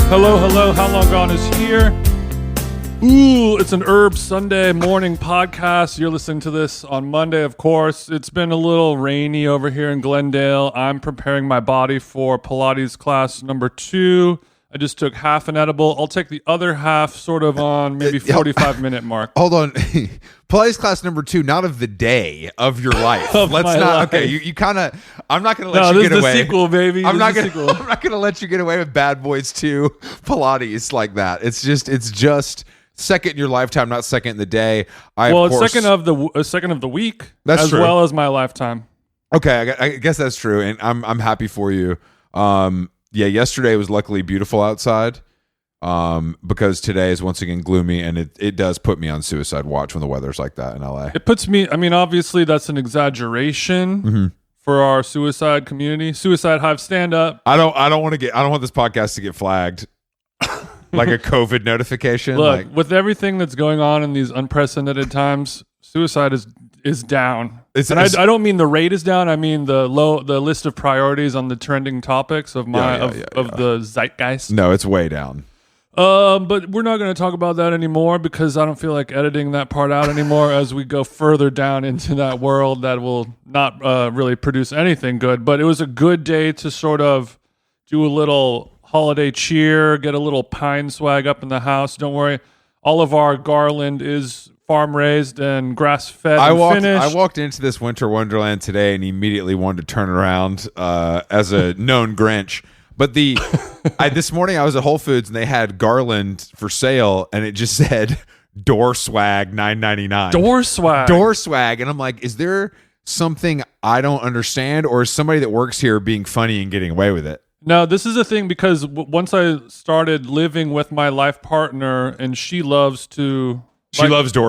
Hello, hello. How Long Gone is here. Ooh, it's an Herb Sunday morning podcast. You're listening to this on Monday, of course. It's been a little rainy over here in Glendale. I'm preparing my body for Pilates class number 2. I just took half an edible. I'll take the other half sort of on maybe 45-minute mark. Hold on. Pilates class number 2, not of the day, of your life. Of Let's my not. life. Okay, you kind of. I'm not going to let you get away. This is the sequel, baby. I'm not going to let you get away with Bad Boys 2 Pilates like that. It's just second in your lifetime, not second in the day. It's second of the week. That's as true. well as my lifetime. Okay, I guess that's true, and I'm happy for you. Yeah, yesterday was luckily beautiful outside. Because today is once again gloomy, and it does put me on suicide watch when the weather's like that in LA. It puts me, I mean, obviously that's an exaggeration for our suicide community. Suicide Hive, stand up. I don't want this podcast to get flagged like a COVID notification. Look, with everything that's going on in these unprecedented times, suicide is down. I don't mean the rate is down. I mean the list of priorities on the trending topics of the zeitgeist. No, it's way down. But we're not going to talk about that anymore because I don't feel like editing that part out anymore as we go further down into that world that will not really produce anything good. But it was a good day to sort of do a little holiday cheer, get a little pine swag up in the house. Don't worry. All of our garland is farm raised and grass fed and finished. I walked into this winter wonderland today and immediately wanted to turn around as a known Grinch. But this morning I was at Whole Foods and they had garland for sale and it just said door swag $9.99. Door swag. And I'm like, is there something I don't understand, or is somebody that works here being funny and getting away with it? No, this is a thing because once I started living with my life partner, and she loves door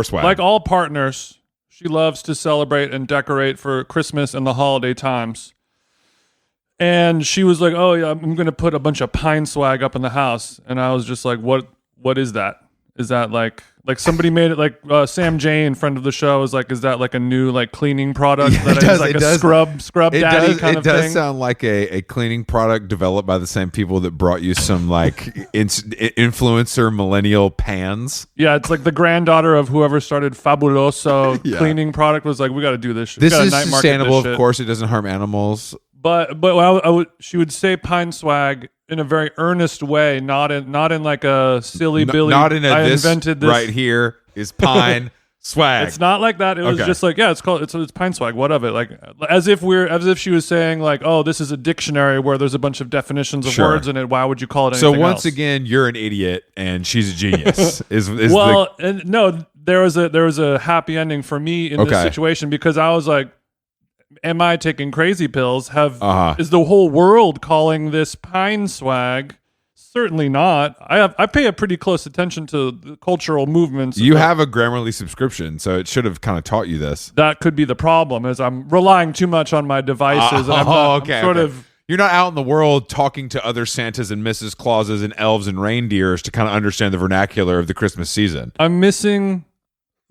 swag. Like all partners, she loves to celebrate and decorate for Christmas and the holiday times. And she was like, "Oh yeah, I'm going to put a bunch of pine swag up in the house." And I was just like, "What is that? Is that like somebody made it?" Like Sam Jane, friend of the show, was like, "Is that like a new like cleaning product that is like a scrub daddy kind of thing?" It does sound like a cleaning product developed by the same people that brought you some like influencer millennial pans. Yeah, it's like the granddaughter of whoever started Fabuloso cleaning product was like, "We got to do this. This is sustainable, of course. It doesn't harm animals." But she would say pine swag in a very earnest way, not in like a silly Billy. Not in I this invented this right here is pine swag. It's not like that. It was just like, yeah, it's pine swag. What of it? Like as if she was saying like, oh, this is a dictionary where there's a bunch of definitions of words in it. Why would you call it anything So once else? again, you're an idiot and she's a genius. There was a happy ending for me in this situation because I was like, am I taking crazy pills? Is the whole world calling this pine swag? Certainly not. I pay a pretty close attention to the cultural movements. You have a Grammarly subscription, so it should have kind of taught you this. That could be the problem, is I'm relying too much on my devices. You're not out in the world talking to other Santas and Mrs. Clauses and elves and reindeers to kind of understand the vernacular of the Christmas season. I'm missing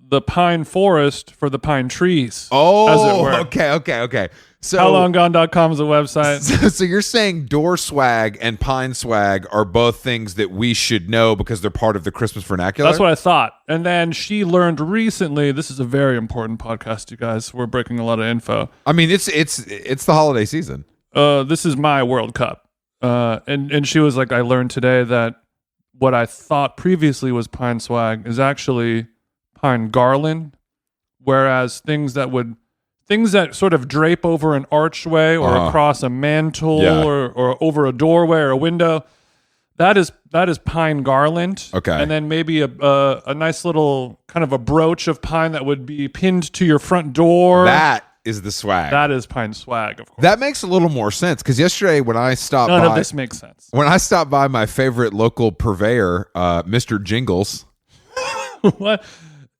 the pine forest for the pine trees. Oh, as it were. Okay. So howlonggone.com is a website. So you're saying door swag and pine swag are both things that we should know because they're part of the Christmas vernacular? That's what I thought. And then she learned recently, this is a very important podcast, you guys. We're breaking a lot of info. I mean, it's the holiday season. This is my World Cup. And she was like, I learned today that what I thought previously was pine swag is actually pine garland, whereas things that sort of drape over an archway or across a mantle or over a doorway or a window, that is pine garland. Okay. And then maybe a nice little kind of a brooch of pine that would be pinned to your front door. That is the swag. That is pine swag, of course. That makes a little more sense because yesterday when I stopped None of this makes sense. When I stopped by my favorite local purveyor, Mr. Jingles. What?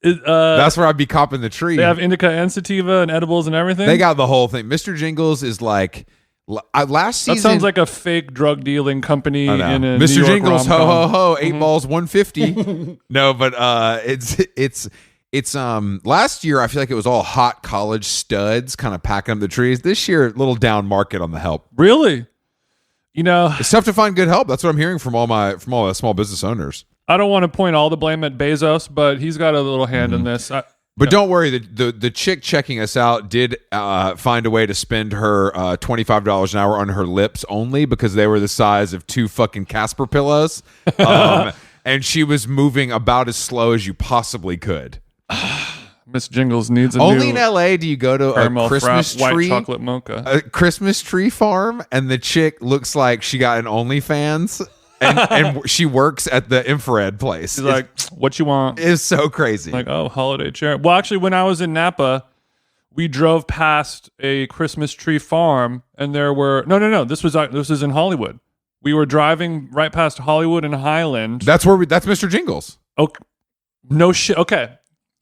That's where I'd be copping the tree. They have indica and sativa and edibles and everything. They got the whole thing. Mr. Jingles is like last season. That sounds like a fake drug dealing company in a Mr. New York Jingles, rom-com. ho ho ho, 8 balls, 150. No, but it's last year I feel like it was all hot college studs kind of packing up the trees. This year, a little down market on the help. Really? It's tough to find good help. That's what I'm hearing from all the small business owners. I don't want to point all the blame at Bezos, but he's got a little hand in this. But don't worry, the chick checking us out did find a way to spend her $25 an hour on her lips only because they were the size of 2 fucking Casper pillows. And she was moving about as slow as you possibly could. Miss Jingles needs a Only new in LA do you go to a Christmas tree, white chocolate mocha, a Christmas tree farm, and the chick looks like she got an OnlyFans, and she works at the infrared place. She's like, "What you want?" It's so crazy. Like, oh, holiday chair. Well, actually, when I was in Napa, we drove past a Christmas tree farm, and there were no. This was in Hollywood. We were driving right past Hollywood and Highland. That's Mr. Jingles. Oh, no shit. Okay.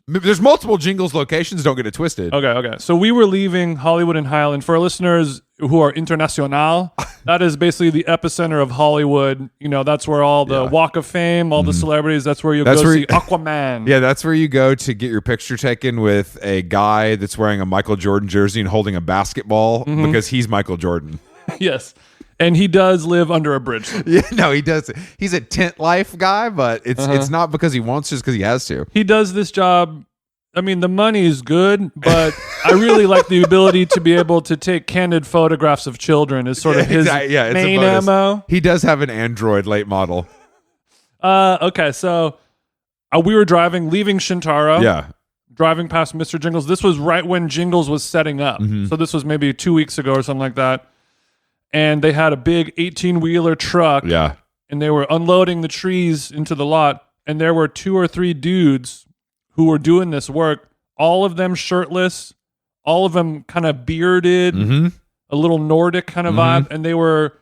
There's multiple Jingles locations. Don't get it twisted. Okay. So we were leaving Hollywood and Highland. For our listeners who are international, that is basically the epicenter of Hollywood. That's where all the Walk of Fame, all the celebrities. That's where you go see Aquaman. Yeah, that's where you go to get your picture taken with a guy that's wearing a Michael Jordan jersey and holding a basketball because he's Michael Jordan. Yes. And he does live under a bridge. Yeah, no, he does. He's a tent life guy, but it's not because he wants to, it's because he has to. He does this job. I mean, the money is good, but I really like the ability to be able to take candid photographs of children is sort of his main MO. He does have an Android late model. Okay, so we were leaving Shintaro. Yeah. Driving past Mr. Jingles. This was right when Jingles was setting up. So this was maybe 2 weeks ago or something like that. And they had a big 18-wheeler truck. Yeah. And they were unloading the trees into the lot. And there were 2 or 3 dudes who were doing this work, all of them shirtless, all of them kind of bearded, a little Nordic kind of vibe. And they were...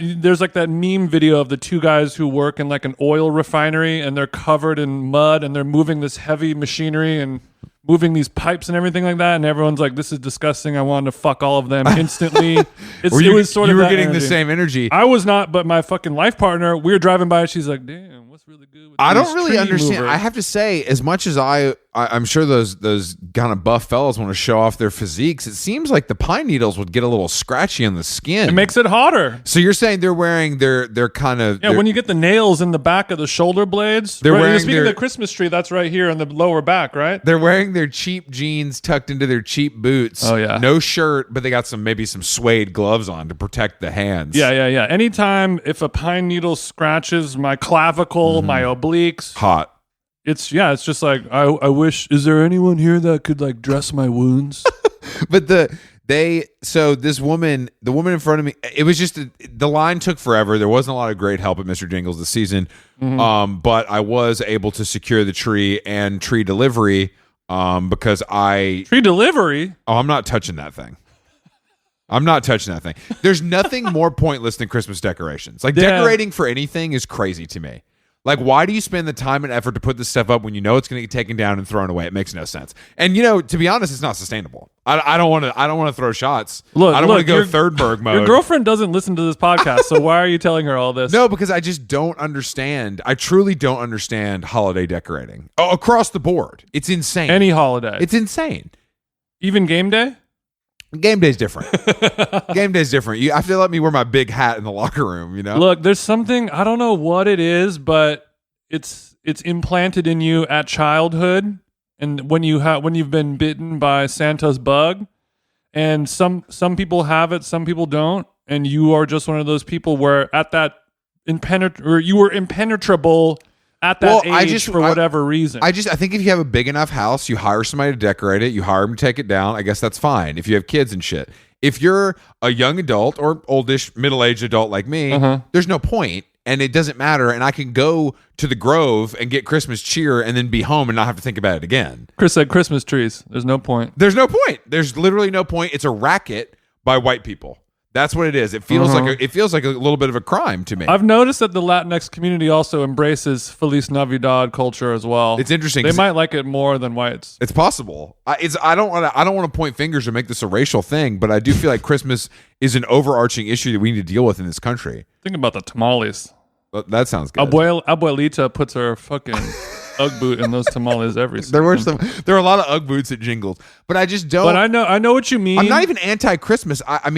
there's like that meme video of the 2 guys who work in like an oil refinery and they're covered in mud and they're moving this heavy machinery and moving these pipes and everything like that, and everyone's like, "This is disgusting. I wanted to fuck all of them instantly." It was sort of you were getting the same energy. I was not, but my fucking life partner. We were driving by, and she's like, "Damn, what's really good with?" I don't really understand. Movers? I have to say, as much as I'm sure those kind of buff fellas want to show off their physiques, it seems like the pine needles would get a little scratchy on the skin. It makes it hotter. So you're saying they're wearing their kind of when you get the nails in the back of the shoulder blades. They're wearing speaking of the Christmas tree, that's right here in the lower back, right? They're wearing their cheap jeans tucked into their cheap boots. Oh yeah, no shirt, but they got maybe some suede gloves on to protect the hands. Yeah. Anytime if a pine needle scratches my clavicle, my obliques, hot. It's just like I wish. Is there anyone here that could like dress my wounds? But this woman, the woman in front of me, it was just the line took forever. There wasn't a lot of great help at Mr. Jingles this season, but I was able to secure the tree and tree delivery because tree delivery. Oh, I'm not touching that thing. There's nothing more pointless than Christmas decorations. Like decorating for anything is crazy to me. Like, why do you spend the time and effort to put this stuff up when you know it's going to get taken down and thrown away? It makes no sense. And to be honest, it's not sustainable. I don't want to throw shots. I don't want to go Third-Berg mode. Your girlfriend doesn't listen to this podcast, so why are you telling her all this? No, because I just don't understand. I truly don't understand holiday decorating across the board. It's insane. Any holiday, it's insane. Even game day. Game day's different. Game day's different. You have to let me wear my big hat in the locker room, Look, there's something, I don't know what it is, but it's implanted in you at childhood, and when you've been bitten by Santa's bug, and some people have it, some people don't, and you are just one of those people where at that you were impenetrable at that age for whatever reason. I think if you have a big enough house, you hire somebody to decorate it, you hire them to take it down. I guess that's fine if you have kids and shit. If you're a young adult or oldish, middle-aged adult like me, there's no point, and it doesn't matter, and I can go to the Grove and get Christmas cheer and then be home and not have to think about it again. Chris said Christmas trees. There's no point. There's no point. There's literally no point. It's a racket by white people. That's what it is. It feels like a little bit of a crime to me. I've noticed that the Latinx community also embraces Feliz Navidad culture as well. It's interesting. They might like it more than whites. It's possible. I don't want to point fingers or make this a racial thing, but I do feel like Christmas is an overarching issue that we need to deal with in this country. Think about the tamales. That sounds good. Abuelita puts her fucking Ugg boot in those tamales every season. There were a lot of Ugg boots at Jingles, but I just don't. But I know what you mean. I'm not even anti-Christmas. I'm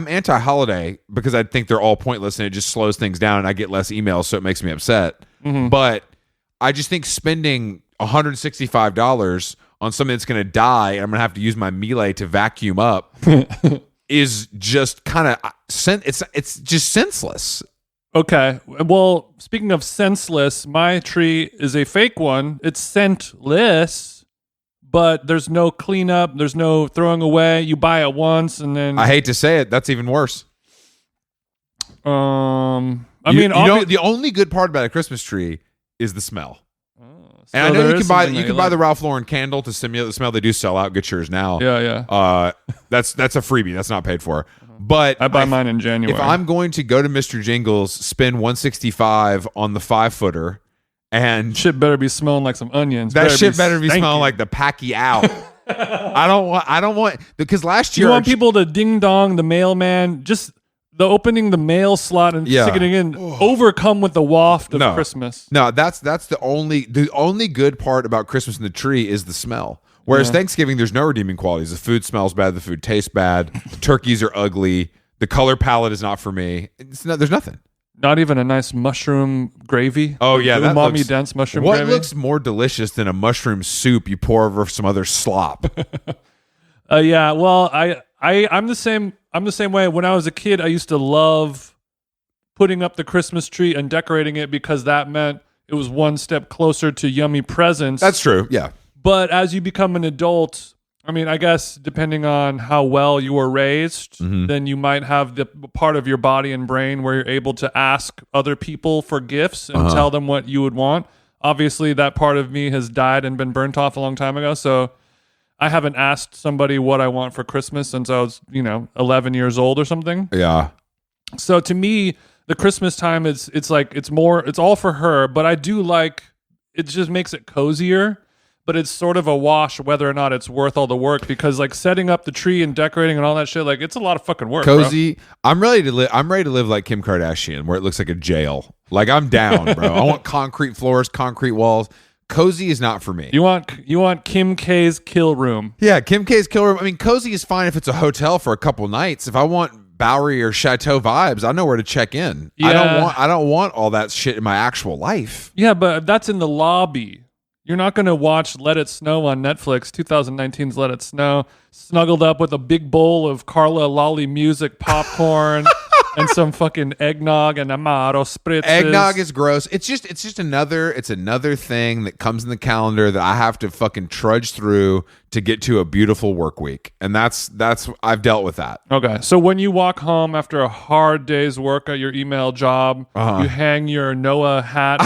anti-holiday because I think they're all pointless and it just slows things down and I get less emails, so it makes me upset. Mm-hmm. But I just think spending $165 on something that's going to die and I'm going to have to use my Miele to vacuum up is just kind of it's just senseless. Okay. Well, speaking of senseless, my tree is a fake one. It's scentless, but there's no cleanup. There's no throwing away. You buy it once and then... I hate to say it. That's even worse. The only good part about a Christmas tree is the smell. So and I know you can buy the Ralph Lauren candle to simulate the smell. They do sell out. Get yours now. Yeah. That's a freebie. That's not paid for. But I buy mine in January. If I'm going to go to Mr. Jingles, spend $165 on the 5-footer, and shit better be smelling like some onions. That shit better be smelling like the Packy out. I don't want because last year you want people to ding dong the mailman just. The opening the mail slot and sticking it in, overcome with the waft of Christmas. No, that's the only good part about Christmas and the tree is the smell. Whereas Thanksgiving, there's no redeeming qualities. The food smells bad. The food tastes bad. The turkeys are ugly. The color palette is not for me. There's nothing. Not even a nice mushroom gravy. Oh yeah, that umami dense mushroom gravy. What looks more delicious than a mushroom soup you pour over some other slop? Yeah. Well, I'm the same. I'm the same way. When I was a kid, I used to love putting up the Christmas tree and decorating it because that meant it was one step closer to yummy presents. That's true. Yeah. But as you become an adult, I mean, I guess depending on how well you were raised, then you might have the part of your body and brain where you're able to ask other people for gifts and tell them what you would want. Obviously, that part of me has died and been burnt off a long time ago. So I haven't asked somebody what I want for Christmas since I was, 11 years old or something. Yeah. So to me, the Christmas time it's all for her, but I do like, it just makes it cozier, but it's sort of a wash whether or not it's worth all the work because like setting up the tree and decorating and all that shit, like it's a lot of fucking work. Cozy. Bro. I'm ready to live like Kim Kardashian where it looks like a jail. Like I'm down, bro. I want concrete floors, concrete walls. Cozy is not for me. You want Kim K's kill room. Yeah, Kim K's kill room. I mean, cozy is fine if it's a hotel for a couple nights. If I want Bowery or Chateau vibes, I know where to check in. Yeah. I don't want all that shit in my actual life. Yeah, but that's in the lobby. You're not going to watch Let It Snow on Netflix, 2019's Let It Snow, snuggled up with a big bowl of Carla Lolly music popcorn and some fucking eggnog and Amaro spritzes. Eggnog is gross. It's just another thing that comes in the calendar that I have to fucking trudge through to get to a beautiful work week. And that's I've dealt with that. Okay. So when you walk home after a hard day's work at your email job, you hang your Noah hat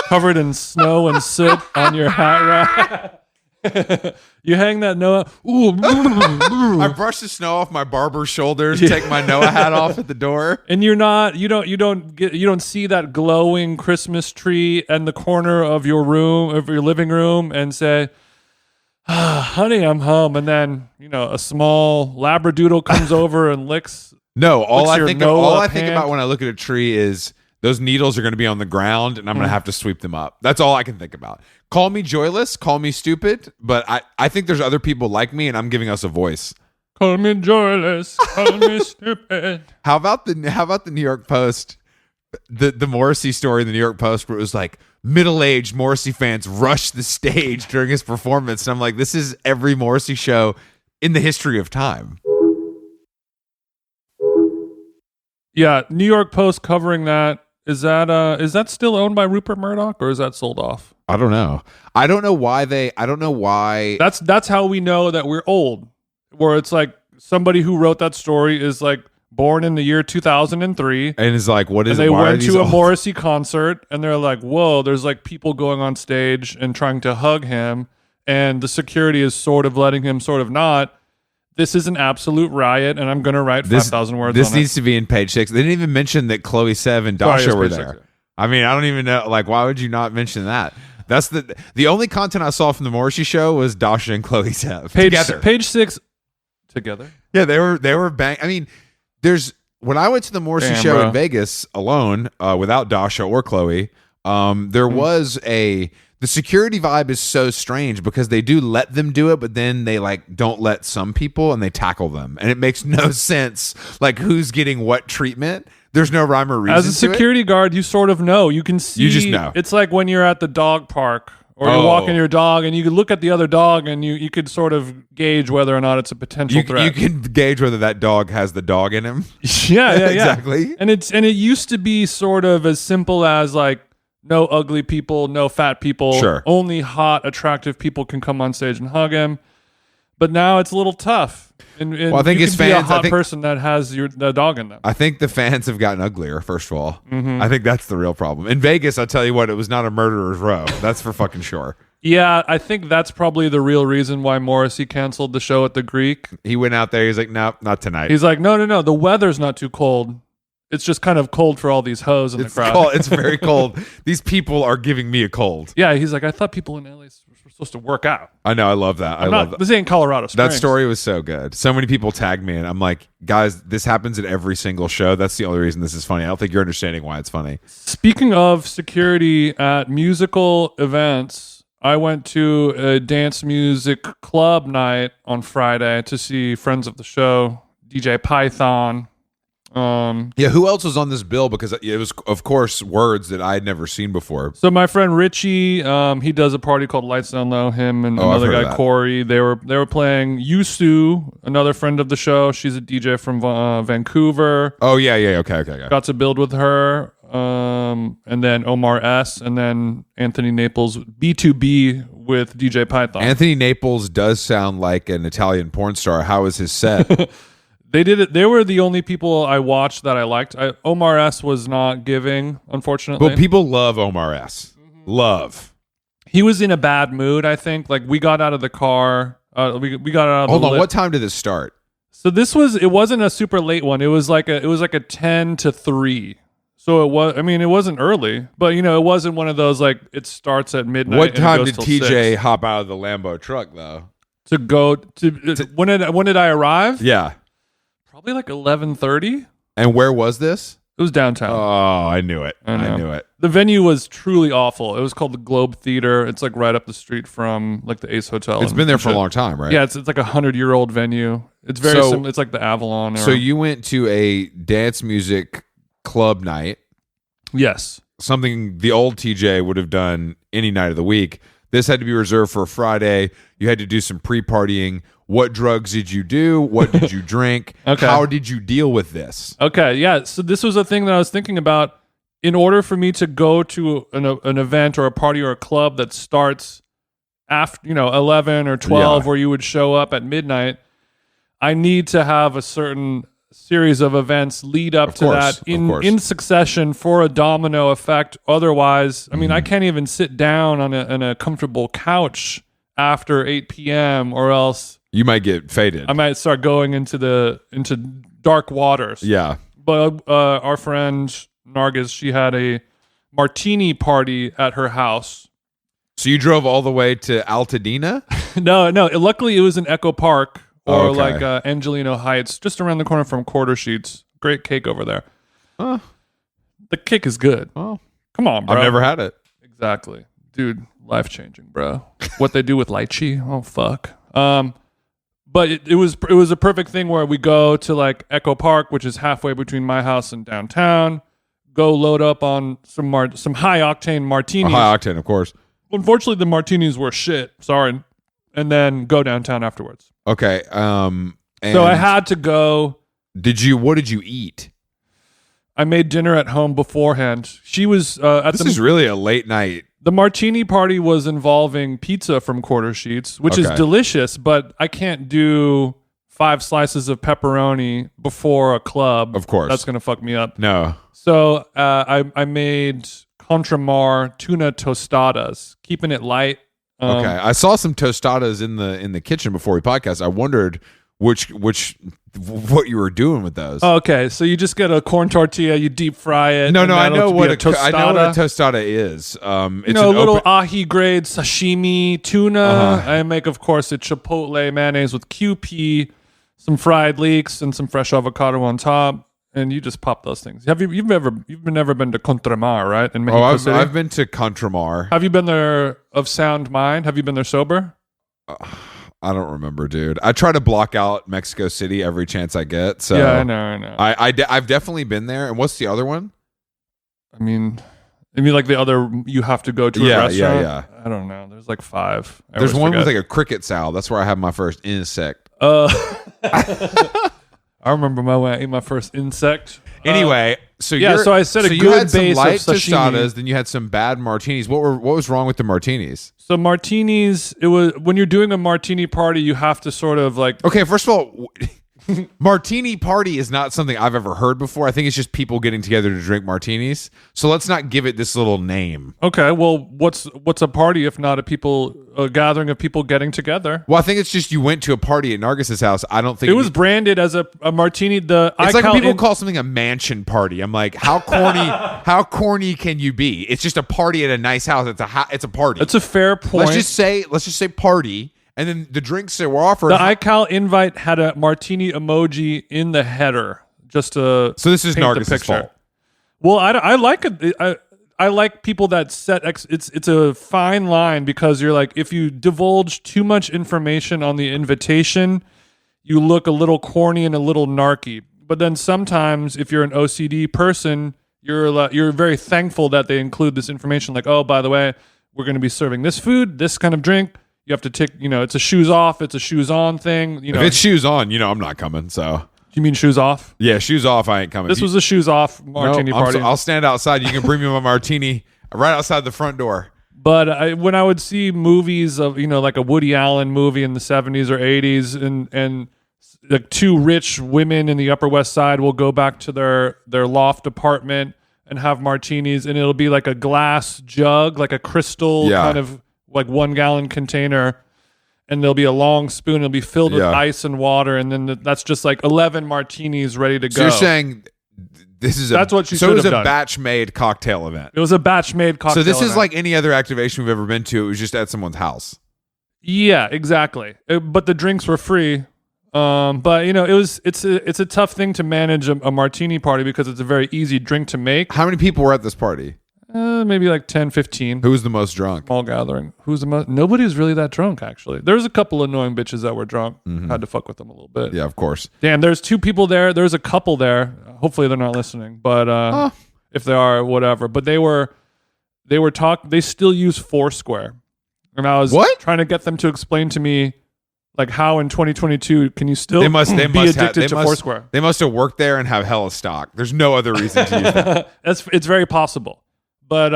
covered in snow and soot on your hat rack. You hang that Noah. Ooh, I brush the snow off my barber's shoulders, take my Noah hat off at the door. And you don't see that glowing Christmas tree in the corner of your living room and say, honey, I'm home. And then, a small Labradoodle comes over and licks. No, all I think about when I look at a tree is those needles are going to be on the ground and I'm going to have to sweep them up. That's all I can think about. Call me joyless, call me stupid, but I think there's other people like me and I'm giving us a voice. Call me joyless, call me stupid. How about the New York Post? The Morrissey story in the New York Post where it was like middle-aged Morrissey fans rushed the stage during his performance. And I'm like, this is every Morrissey show in the history of time. Yeah, New York Post covering that. Is that still owned by Rupert Murdoch or is that sold off? I don't know. I don't know why. That's how we know that we're old. Where it's like somebody who wrote that story is like born in the year 2003 and is like, what is? And they went to a Morrissey concert and they're like, whoa, there's like people going on stage and trying to hug him, and the security is sort of letting him, sort of not. This is an absolute riot, and I'm going to write 5,000 words on it. This needs to be in page 6. They didn't even mention that Chloe Sev and Dasha were there. 6. I mean, I don't even know. Like, why would you not mention that? That's the only content I saw from the Morrissey show was Dasha and Chloe Sev together. Page 6 together. Yeah, they were bang. I mean, when I went to the Morrissey show in Vegas alone, without Dasha or Chloe, there The security vibe is so strange because they do let them do it, but then they like don't let some people and they tackle them. And it makes no sense like who's getting what treatment. There's no rhyme or reason. As a security guard, you sort of know. You can see. You just know. It's like when you're at the dog park or you're walking your dog and you can look at the other dog and you could sort of gauge whether or not it's a potential threat. You can gauge whether that dog has the dog in him. Yeah. Exactly. And it used to be sort of as simple as like, no ugly people, no fat people. Sure. Only hot, attractive people can come on stage and hug him. But now it's a little tough. And I think his fans, be a hot person that has the dog in them. I think the fans have gotten uglier. First of all, I think that's the real problem. In Vegas, I'll tell you what, it was not a murderer's row. That's for fucking sure. Yeah, I think that's probably the real reason why Morrissey canceled the show at the Greek. He went out there. He's like, nope, not tonight. He's like, no. The weather's not too cold. It's just kind of cold for all these hoes in the crowd. Cold. It's very cold. These people are giving me a cold. Yeah, he's like, I thought people in LA were supposed to work out. I know. I love that. I love that. This ain't Colorado Springs. That story was so good. So many people tagged me, and I'm like, guys, this happens at every single show. That's the only reason this is funny. I don't think you're understanding why it's funny. Speaking of security at musical events, I went to a dance music club night on Friday to see friends of the show, DJ Python. Who else was on this bill? Because it was, of course, words that I had never seen before. So my friend Richie, he does a party called Lights Down Low. Him and another guy, Corey. They were playing Yusu, another friend of the show. She's a DJ from Vancouver. Oh yeah. Okay. Got to build with her. And then Omar S. And then Anthony Naples, B2B with DJ Python. Anthony Naples does sound like an Italian porn star. How was his set? They did it. They were the only people I watched that I liked. Omar S was not giving, unfortunately. But people love Omar S. Love. He was in a bad mood, I think. Like we got out of the car. We got out of Hold the on, what time did this start? So it wasn't a super late one. It was like a 10 to 3. So it wasn't early, but it wasn't one of those like it starts at midnight. What time did TJ 6. hop out of the Lambo truck though? To go to when did I arrive? Yeah. Probably like 11:30. And where was this? It was downtown. Oh, I knew it. I knew it. The venue was truly awful. It was called the Globe Theater. It's like right up the street from like the Ace Hotel. It's been there for a long time, right? Yeah, it's like 100-year-old venue. It's very similar. It's like the Avalon. So you went to a dance music club night. Yes. Something the old TJ would have done any night of the week. This had to be reserved for a Friday. You had to do some pre-partying. What drugs did you do? What did you drink? Okay. How did you deal with this? Okay, yeah. So this was a thing that I was thinking about. In order for me to go to an event or a party or a club that starts after 11 or 12, where you would show up at midnight, I need to have a certain series of events lead up to that in succession for a domino effect. Otherwise, I can't even sit down on a comfortable couch after 8 p.m. or else you might get faded. I might start going into dark waters. Yeah. But our friend Nargis, she had a martini party at her house. So you drove all the way to Altadena? No. Luckily, it was in Echo Park or like Angelino Heights, just around the corner from Quarter Sheets. Great cake over there. The cake is good. Oh, come on, bro. I've never had it. Exactly, dude. Life changing, bro. What they do with lychee? Oh fuck. But it was a perfect thing where we go to like Echo Park, which is halfway between my house and downtown. Go load up on some high octane martinis. High octane, of course. Unfortunately, the martinis were shit. Sorry. And then go downtown afterwards. Okay. So I had to go. What did you eat? I made dinner at home beforehand. She was This is really a late night. The martini party was involving pizza from Quarter Sheets, which is delicious, but I can't do 5 slices of pepperoni before a club. Of course. That's going to fuck me up. No. So I made Contramar tuna tostadas, keeping it light. Okay. I saw some tostadas in the kitchen before we podcast. I wondered what you were doing with those. Okay, so you just get a corn tortilla, you deep fry it. No, I know what a tostada is. It's a little ahi grade sashimi tuna. I make, of course, a chipotle mayonnaise with QP, some fried leeks, and some fresh avocado on top. and you just pop those things. You've never been to Contramar, right? In Mexico City? I've been to Contramar. Have you been there of sound mind? Have you been there sober? I don't remember, dude. I try to block out Mexico City every chance I get. So yeah, I know. I've definitely been there. And what's the other one? I mean like the other you have to go to a restaurant? Yeah. I don't know. There's like 5. There's one with like a cricket sow. That's where I have my first insect. I remember when I ate my first insect. Anyway, so I said a you good had some base light of sashimi. tostadas, then you had some bad martinis. What was wrong with the martinis? So martinis, it was when you're doing a martini party, you have to sort of like. Okay, first of all, martini party is not something I've ever heard before. I think it's just people getting together to drink martinis. So let's not give it this little name. Okay, well, what's a party if not a gathering of people getting together? Well, I think it's just you went to a party at Nargis's house. I don't think it was branded as a martini. It's like when people call something a mansion party. I'm like, how corny? How corny can you be? It's just a party at a nice house. It's a party. That's a fair point. Let's just say party. And then the drinks that were offered. The iCal invite had a martini emoji in the header, just to so this is Nargis's fault. Well, I like it. I like people that set it's a fine line because you're like if you divulge too much information on the invitation, you look a little corny and a little narky. But then sometimes if you're an OCD person, you're very thankful that they include this information. Like, oh, by the way, we're going to be serving this food, this kind of drink. You have to take, it's a shoes off, it's a shoes on thing. If it's shoes on, I'm not coming. So you mean shoes off? Yeah, shoes off. I ain't coming. This was a shoes off martini party. I'll stand outside. You can bring me my martini right outside the front door. But when I would see movies of like a Woody Allen movie in the 70s or 80s, and like 2 rich women in the Upper West Side will go back to their loft apartment and have martinis, and it'll be like a glass jug, like a crystal kind of. Like 1 gallon container, and there'll be a long spoon. It'll be filled with ice and water, and then that's just like 11 martinis ready to go. So you're saying that's what you should have done. So it was a batch made cocktail event. It was a batch made cocktail. So this event. is like any other activation we've ever been to. It was just at someone's house. Yeah, exactly. But the drinks were free. But it's a tough thing to manage a martini party because it's a very easy drink to make. How many people were at this party? Maybe like 10, 15. Who was the most drunk? Small gathering. Who's the most? Nobody was really that drunk, actually. There's a couple annoying bitches that were drunk. Mm-hmm. Had to fuck with them a little bit. Yeah, of course. Damn, there's 2 people there. There's a couple there. Hopefully they're not listening, but if they are, whatever. But they still use Foursquare. And I was trying to get them to explain to me like how in 2022 can you still be addicted to Foursquare? They must have worked there and have hella stock. There's no other reason to use that. It's very possible. But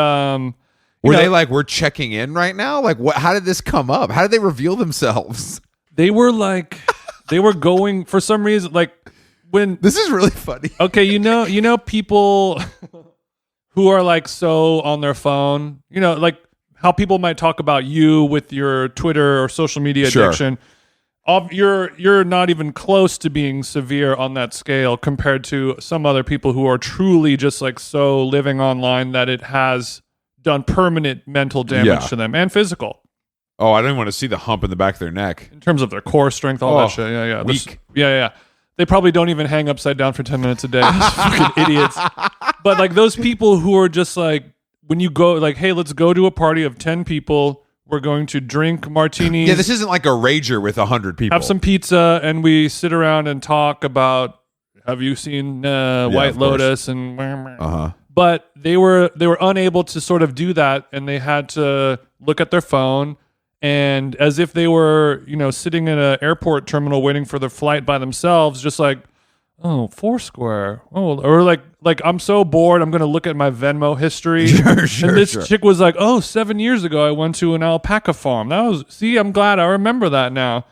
they like, we're checking in right now? Like, what? How did this come up? How did they reveal themselves? They were like, they were going for some reason. Like when this is really funny. Okay, people who are like so on their phone. Like how people might talk about you with your Twitter or social media addiction. You're not even close to being severe on that scale compared to some other people who are truly just like so living online that it has done permanent mental damage to them and physical. Oh, I don't want to see the hump in the back of their neck. In terms of their core strength, all that shit. Yeah. Weak. Yeah. They probably don't even hang upside down for 10 minutes a day. Fucking idiots. But like those people who are just like, when you go like, hey, let's go to a party of 10 people. We're going to drink martinis. Yeah, this isn't like a rager with 100 people. Have some pizza, and we sit around and talk about. Have you seen White Lotus? And but they were unable to sort of do that, and they had to look at their phone, and as if they were sitting in an airport terminal waiting for their flight by themselves, just like. Oh, Foursquare. Oh, or like I'm so bored. I'm going to look at my Venmo history. Sure, and this chick was like, 7 years ago, I went to an alpaca farm. I'm glad I remember that now.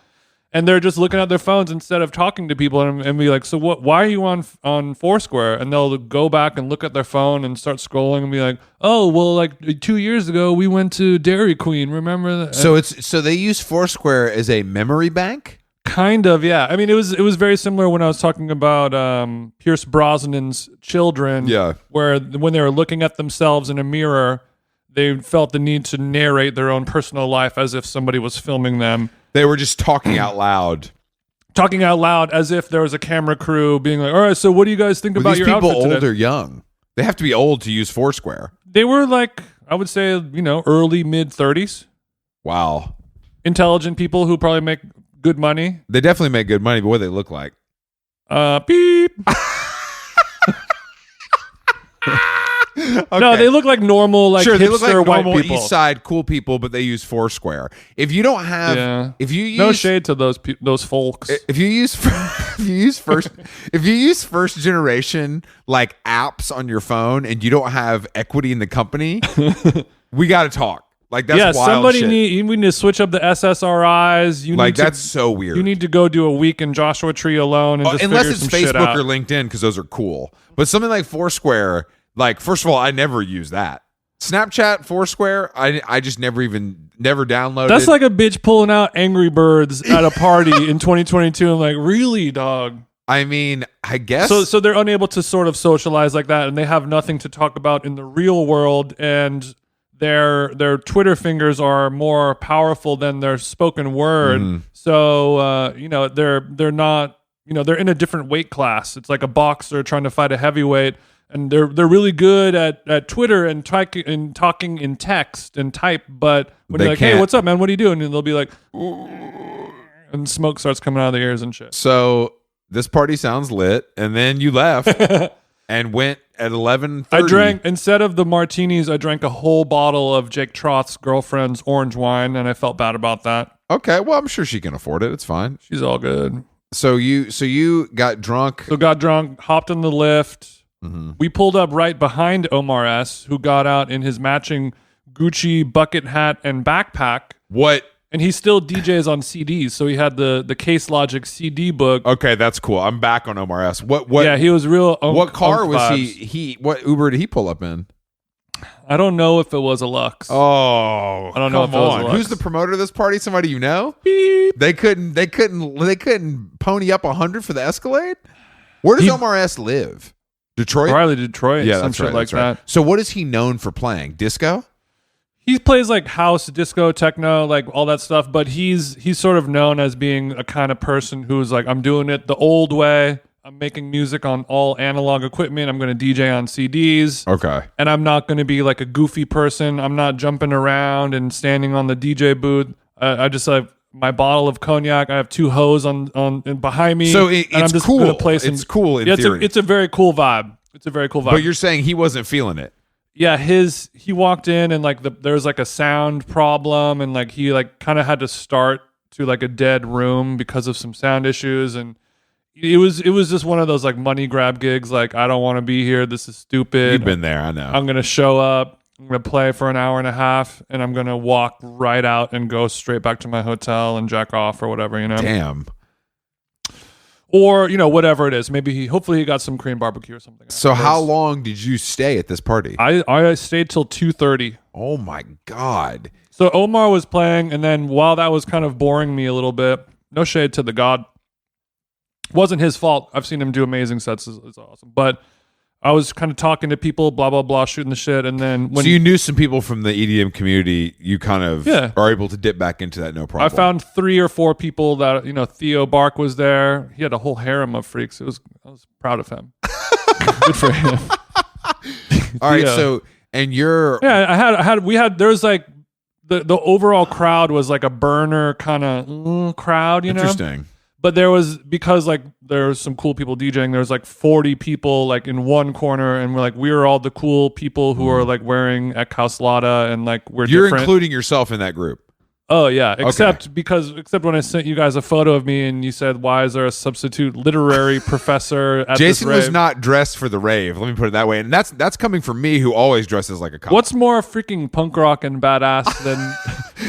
And they're just looking at their phones instead of talking to people and be like, so what, why are you on Foursquare? And they'll go back and look at their phone and start scrolling and be like, oh, well, like 2 years ago, we went to Dairy Queen. Remember that? So they use Foursquare as a memory bank? Kind of, yeah. I mean, it was very similar when I was talking about Pierce Brosnan's Children. Yeah. Where when they were looking at themselves in a mirror, they felt the need to narrate their own personal life as if somebody was filming them. They were just talking out loud. talking out loud as if there was a camera crew being like, all right, so what do you guys think about your outfit today? These people old or young? They have to be old to use Foursquare. They were like, I would say, early, mid-30s. Wow. Intelligent people who probably make good money. They definitely make good money, but what do they look like? Beep. Okay. No, they look like normal, like hipster they look like white normal people. East Side cool people, but they use Foursquare. If you don't have, if you use no shade to those folks. If you use first generation like apps on your phone and you don't have equity in the company, we got to talk. Like that's wild shit. We need to switch up the SSRIs. That's so weird. You need to go do a week in Joshua Tree alone and just unless figure it's some Facebook shit out. or LinkedIn because those are cool. But something like Foursquare. Like, first of all, I never use that. Snapchat, Foursquare, I just never downloaded. That's like a bitch pulling out Angry Birds at a party in 2022. I'm like, really, dog? I mean, I guess. So they're unable to sort of socialize like that, and they have nothing to talk about in the real world, and their Twitter fingers are more powerful than their spoken word. Mm. So, they're not, they're in a different weight class. It's like a boxer trying to fight a heavyweight. And they're really good at Twitter and talking in text and type, but when you're like, hey, what's up, man? What are you doing? And they'll be like, and smoke starts coming out of their ears and shit. So this party sounds lit, and then you left and went at 11:30. I drank, instead of the martinis, I drank a whole bottle of Jake Trott's girlfriend's orange wine, and I felt bad about that. Okay, well, I'm sure she can afford it. It's fine. She's all good. So you got drunk. Hopped in the lift. Mm-hmm. We pulled up right behind Omar S., who got out in his matching Gucci bucket hat and backpack. What? And he still DJs on CDs, so he had the Case Logic CD book. Okay, that's cool. I'm back on Omar S. What? Yeah, he was real. What car was he? What Uber did he pull up in? I don't know if it was a Lux. Oh, I don't know if it was a Lux. Who's the promoter of this party? Somebody you know? Beep. They couldn't pony up 100 for the Escalade. Where does Omar S. live? Detroit? Probably Detroit. Yeah, some shit like that. So what is he known for playing? Disco? He plays like house, disco, techno, like all that stuff, but he's sort of known as being a kind of person who's like, I'm doing it the old way. I'm making music on all analog equipment. I'm going to DJ on CDs. Okay. And I'm not going to be like a goofy person. I'm not jumping around and standing on the DJ booth. I just have my bottle of cognac. I have two hoes on behind me. So it's I'm just cool. Gonna play some, it's cool in theory. It's a very cool vibe. It's a very cool vibe. But you're saying he wasn't feeling it. Yeah, he walked in and like there was like a sound problem, and like he like kind of had to start to like a dead room because of some sound issues, and it was just one of those like money grab gigs. Like, I don't want to be here. This is stupid. You've been there, I know. I'm gonna show up. I'm going to play for an hour and a half, and I'm going to walk right out and go straight back to my hotel and jack off or whatever, Damn. Or, whatever it is. Hopefully he got some Korean barbecue or something. So how long did you stay at this party? I stayed till 2:30. Oh my God. So Omar was playing, and then while that was kind of boring me a little bit, no shade to the God, wasn't his fault. I've seen him do amazing sets. It's awesome. But I was kind of talking to people, blah, blah, blah, shooting the shit. And then so you knew some people from the EDM community, you kind of are able to dip back into that no problem. I found 3 or 4 people that, Theo Bark was there. He had a whole harem of freaks. I was proud of him. Good for him. All right. So, and you're... Yeah, there was like, the overall crowd was like a burner kind of crowd, Interesting. But there was, because like there was some cool people DJing, there was like 40 people like in one corner, and we were all the cool people who are like wearing Eckhouse Lotta, and like you're different. Including yourself in that group. Oh yeah, except when I sent you guys a photo of me and you said, why is there a substitute literary professor at Jason this rave? was not dressed for the rave, let me put it that way, and that's coming from me, who always dresses like a cop. What's more freaking punk rock and badass than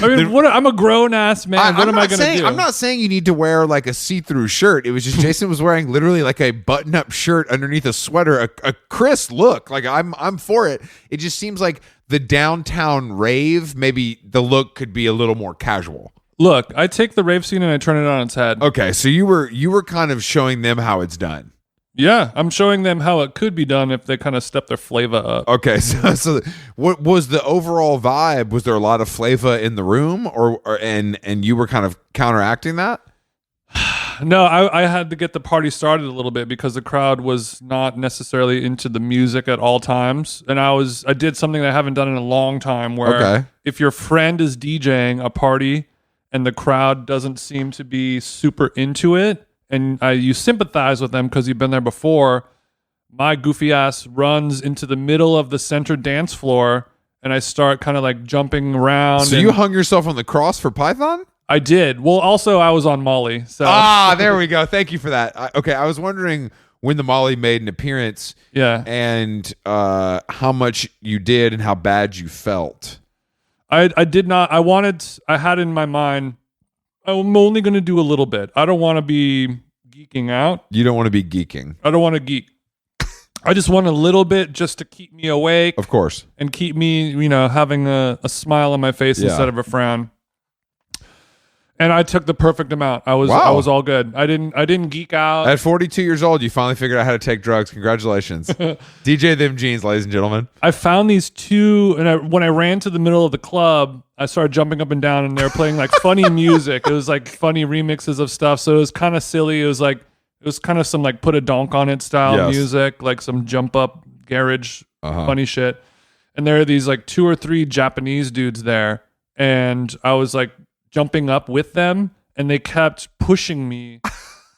I'm a grown ass man. What am I gonna do? I'm not saying you need to wear like a see-through shirt. It was just Jason was wearing literally like a button-up shirt underneath a sweater, a crisp look. Like I'm for it. It just seems like the downtown rave, maybe the look could be a little more casual. Look, I take the rave scene and I turn it on its head. Okay, so you were kind of showing them how it's done. Yeah, I'm showing them how it could be done if they kind of step their flavor up. Okay, so what was the overall vibe? Was there a lot of flavor in the room, or and you were kind of counteracting that? No, I had to get the party started a little bit because the crowd was not necessarily into the music at all times. And I did something that I haven't done in a long time where if your friend is DJing a party and the crowd doesn't seem to be super into it and you sympathize with them because you've been there before, my goofy ass runs into the middle of the center dance floor and I start kind of like jumping around. So you hung yourself on the cross for Python? I did. Well, also I was on Molly. So there we go. Thank you for that. I was wondering when the Molly made an appearance. Yeah. And how much you did and how bad you felt. I did not. I had in my mind, I'm only going to do a little bit. I don't want to be geeking out. You don't want to be geeking. I don't want to geek. I just want a little bit just to keep me awake. Of course. And keep me, having a smile on my face instead of a frown. And I took the perfect amount. I was all good. I didn't geek out. At 42 years old, you finally figured out how to take drugs. Congratulations. DJ them jeans, ladies and gentlemen. I found these two, and when I ran to the middle of the club, I started jumping up and down, and they were playing like funny music. It was like funny remixes of stuff. So it was kind of silly. It was kind of some like put a donk on it style music, like some jump up garage funny shit. And there are these like 2 or 3 Japanese dudes there, and I was like jumping up with them, and they kept pushing me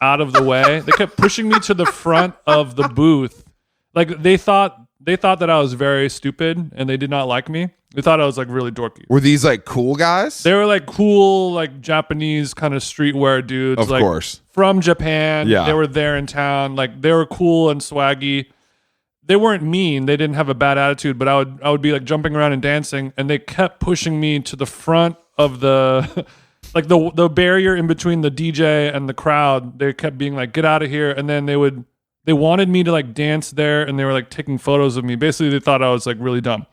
out of the way. They kept pushing me to the front of the booth. Like they thought that I was very stupid and they did not like me. They thought I was like really dorky. Were these like cool guys? They were like cool, like Japanese kind of streetwear dudes. Of course. From Japan. Yeah. They were there in town. Like they were cool and swaggy. They weren't mean. They didn't have a bad attitude, but I would be like jumping around and dancing, and they kept pushing me to the front of the like the barrier in between the DJ and the crowd. They kept being like, get out of here. And then they wanted me to like dance there, and they were like taking photos of me. Basically they thought I was like really dumb.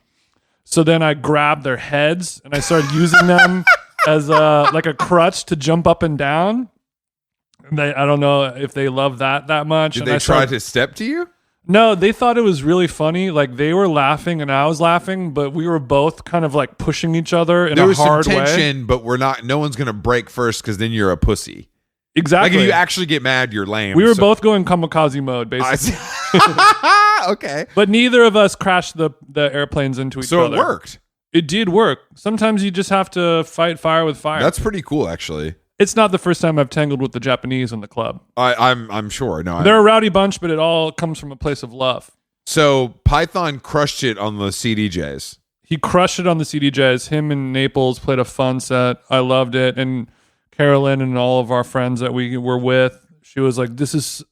So then I grabbed their heads and I started using them as like a crutch to jump up and down. And I don't know if they love that much. Did they try to step to you? No, they thought it was really funny. Like they were laughing and I was laughing, but we were both kind of like pushing each other in a hard way. There was some tension, but no one's going to break first because then you're a pussy. Exactly. Like if you actually get mad, you're lame. We were both going kamikaze mode, basically. Okay. But neither of us crashed the airplanes into each other. So it worked. It did work. Sometimes you just have to fight fire with fire. That's pretty cool, actually. It's not the first time I've tangled with the Japanese in the club. I'm sure. No, they're a rowdy bunch, but it all comes from a place of love. So Python crushed it on the CDJs. He crushed it on the CDJs. Him and Naples played a fun set. I loved it. And Carolyn and all of our friends that we were with, she was like,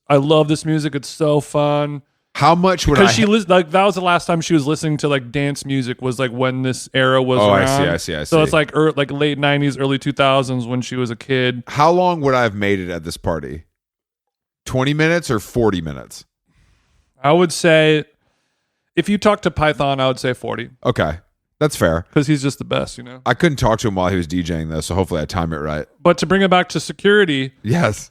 I love this music. It's so fun. How much would because that was the last time she was listening to like dance music, was like when this era was around. I see. So it's like late 90s, early 2000s when she was a kid. How long would I have made it at this party? 20 minutes or 40 minutes? I would say if you talk to Python, I would say 40. Okay. That's fair. Because he's just the best, I couldn't talk to him while he was DJing though, so hopefully I time it right. But to bring it back to security. Yes.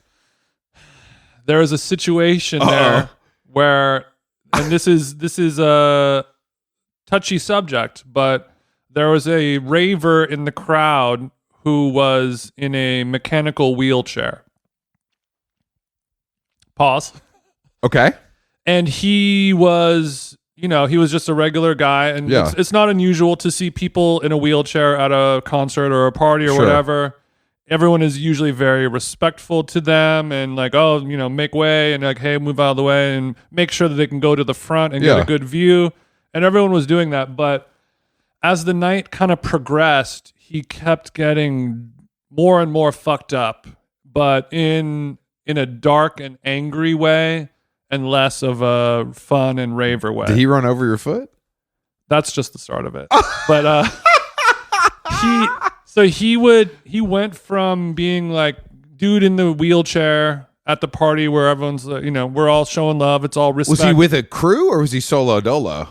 There is a situation there where, and this is a touchy subject, but there was a raver in the crowd who was in a mechanical wheelchair. Pause. Okay. And he was, he was just a regular guy, and it's not unusual to see people in a wheelchair at a concert or a party or whatever. Everyone is usually very respectful to them and like, make way and like, hey, move out of the way and make sure that they can go to the front and get a good view. And everyone was doing that. But as the night kind of progressed, he kept getting more and more fucked up, but in a dark and angry way and less of a fun and raver way. Did he run over your foot? That's just the start of it. But he went from being like dude in the wheelchair at the party where everyone's we're all showing love, it's all respect. Was he with a crew or was he solo dolo?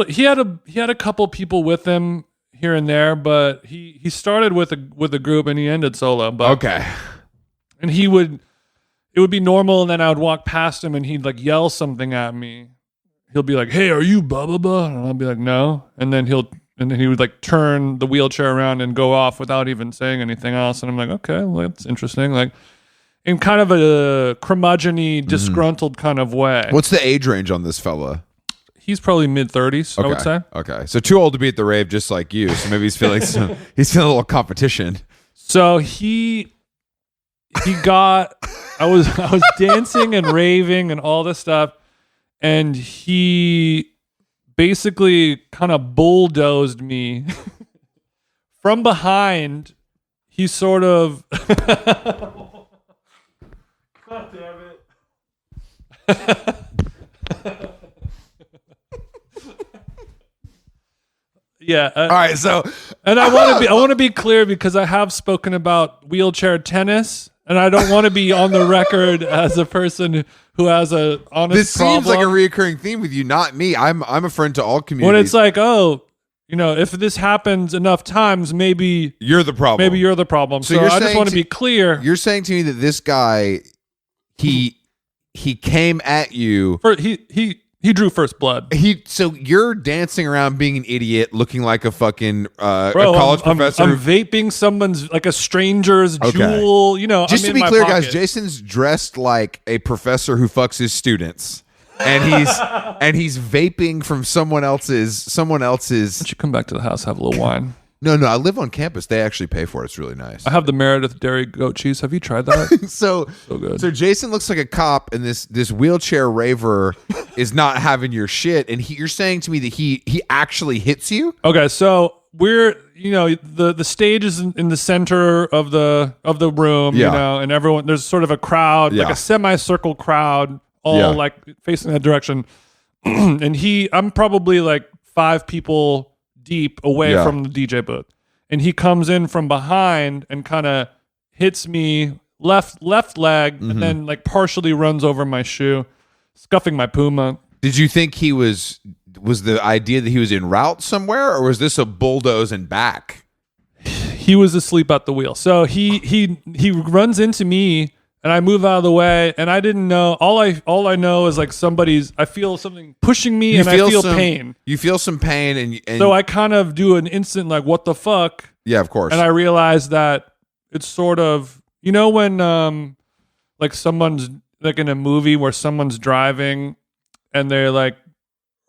He had a couple people with him here and there, but he started with a group and he ended solo. But okay. And it would be normal, and then I would walk past him and he'd like yell something at me. He'll be like, "Hey, are you blah blah blah?" And I'll be like, "No." And then he would like turn the wheelchair around and go off without even saying anything else. And I'm like, okay, well, that's interesting. Like, in kind of a curmudgeon-y, disgruntled kind of way. What's the age range on this fella? He's probably mid-30s, I would say. Okay. So too old to be at the rave, just like you. So maybe he's feeling a little competition. So he got I was dancing and raving and all this stuff, and he basically kind of bulldozed me from behind. He sort of God damn it. Yeah. All right. So, and I want to be clear because I have spoken about wheelchair tennis, and I don't want to be on the record as a person who has a honest this problem. Seems like a reoccurring theme with you, not me. I'm a friend to all communities. When it's like, oh, if this happens enough times, maybe you're the problem. Maybe you're the problem. So I just want to be clear. You're saying to me that this guy, he came at you. He drew first blood. So you're dancing around being an idiot, looking like a fucking a college professor. I'm vaping someone's, like a stranger's jewel. Just to be clear, guys, Jason's dressed like a professor who fucks his students, and he's vaping from someone else's. Why don't you come back to the house, have a little wine? No, I live on campus. They actually pay for it. It's really nice. I have the Meredith dairy goat cheese. Have you tried that? so good. So Jason looks like a cop, and this wheelchair raver is not having your shit. And you're saying to me that he actually hits you? Okay, so we're the stage is in the center of the room, and everyone, there's sort of a crowd, like a semicircle crowd, all like facing that direction. And I'm probably like 5 people deep away from the DJ booth, and he comes in from behind and kind of hits me left leg, and then like partially runs over my shoe, scuffing my Puma. Did you think he was the idea that he was en route somewhere, or was this a bulldoze and back? He was asleep at the wheel, so he runs into me, and I move out of the way, and I didn't know. All I know is like I feel something pushing me, and I feel pain. You feel some pain, and so I kind of do an instant like, what the fuck? Yeah, of course. And I realize that it's sort of, when like someone's like in a movie where someone's driving, and they're like,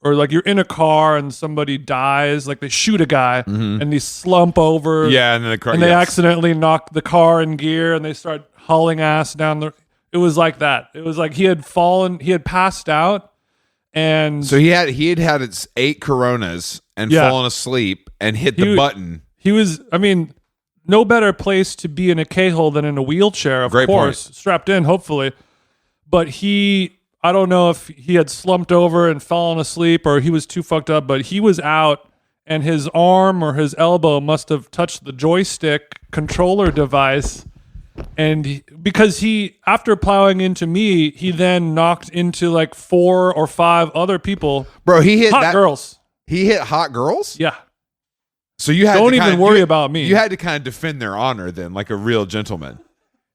or like you're in a car and somebody dies, like they shoot a guy and they slump over, and then the car, and they accidentally knock the car in gear, and they start hauling ass down the. It was like that. It was like he had passed out, and so he had its 8 Coronas and fallen asleep and hit the button. He was, no better place to be in a K-hole than in a wheelchair, of course, strapped in, hopefully. But I don't know if he had slumped over and fallen asleep, or he was too fucked up, but he was out, and his arm or his elbow must have touched the joystick controller device. And because after plowing into me, he then knocked into like 4 or 5 other people. Bro, he hit hot girls. He hit hot girls? Yeah. So you had don't even worry about me. You had to kind of defend their honor then, like a real gentleman.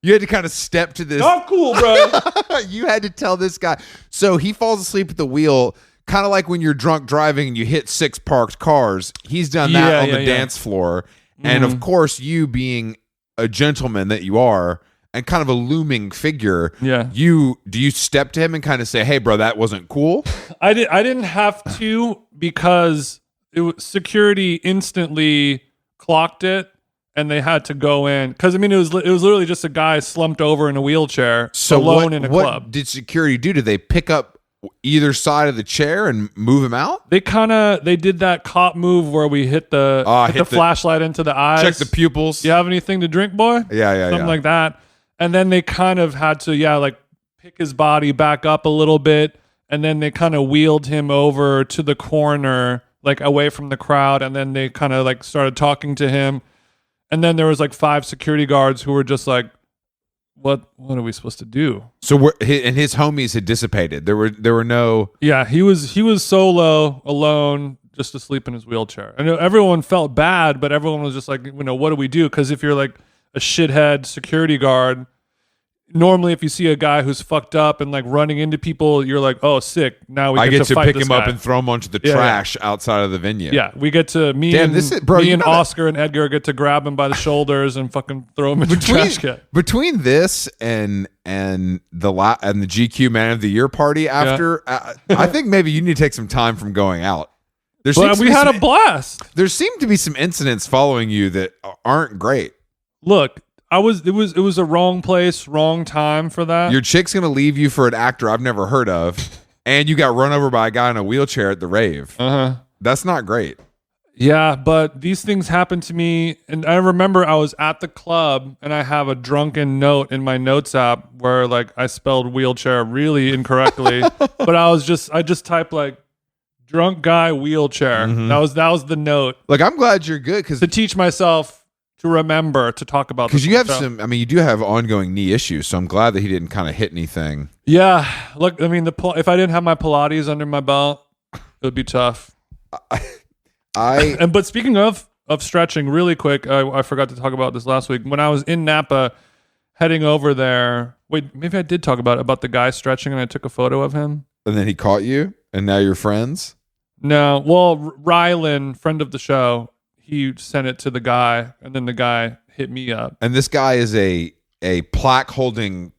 You had to kind of step to this. Not cool, bro. You had to tell this guy. So he falls asleep at the wheel, kind of like when you're drunk driving and you hit 6 parked cars. He's done that on the dance floor. And of course, you being a gentleman that you are, and kind of a looming figure. Yeah. Do you step to him and kind of say, "Hey, bro, that wasn't cool"? I didn't have to, because security instantly clocked it, and they had to go in, because it was literally just a guy slumped over in a wheelchair, alone in a club. What did security do? Did they pick up either side of the chair and move him out? They did that cop move where we hit the flashlight into the eyes, check the pupils. You have anything to drink, boy? Something like that. And then they kind of had to like pick his body back up a little bit, and then they kind of wheeled him over to the corner, like away from the crowd, and then they kind of like started talking to him. And then there was like 5 security guards who were just like, what are we supposed to do? So his homies had dissipated. There were no. Yeah, he was solo, alone, just asleep in his wheelchair. I know everyone felt bad, but everyone was just like, what do we do? Because if you're like a shithead security guard, normally if you see a guy who's fucked up and like running into people, you're like, oh, sick. Now I get to pick him up and throw him onto the trash outside of the venue. Yeah, we get to me and Oscar and Edgar get to grab him by the shoulders and fucking throw him in the trash can. Between this and and the GQ Man of the Year party after. I think maybe you need to take some time from going out. But we had a blast. There seemed to be some incidents following you that aren't great. Look, it was a wrong place, wrong time for that. Your chick's gonna leave you for an actor I've never heard of, and you got run over by a guy in a wheelchair at the rave. That's not great. Yeah, but these things happened to me, and I remember I was at the club, and I have a drunken note in my notes app where like I spelled wheelchair really incorrectly, but I just typed like drunk guy wheelchair. That was the note. Like, I'm glad you're good to teach myself to remember to talk about this. Because you have you do have ongoing knee issues, so I'm glad that he didn't kind of hit anything. Yeah, look, I mean, if I didn't have my Pilates under my belt, it would be tough. But speaking of stretching, really quick, I forgot to talk about this last week. When I was in Napa, heading over there. Wait, maybe I did talk about the guy stretching, and I took a photo of him. And then he caught you, and now you're friends? No, well, Rylan, friend of the show, he sent it to the guy, and then the guy hit me up. And this guy is a plaque holding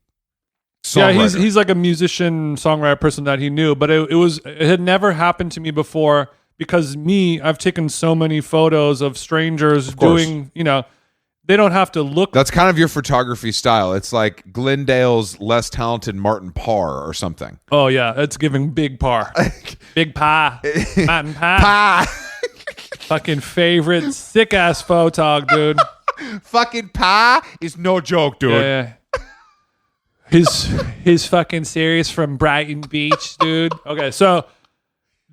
songwriter. Yeah, he's like a musician, songwriter person that he knew, but it had never happened to me before. Because I've taken so many photos of strangers doing, they don't have to look. That's kind of your photography style. It's like Glendale's less talented Martin Parr or something. Oh, yeah. It's giving big Parr. Big pie. Martin Pie. Pie. Fucking favorite sick-ass photog, dude. Fucking pie is no joke, dude. Yeah. His fucking series from Brighton Beach, dude. Okay, so...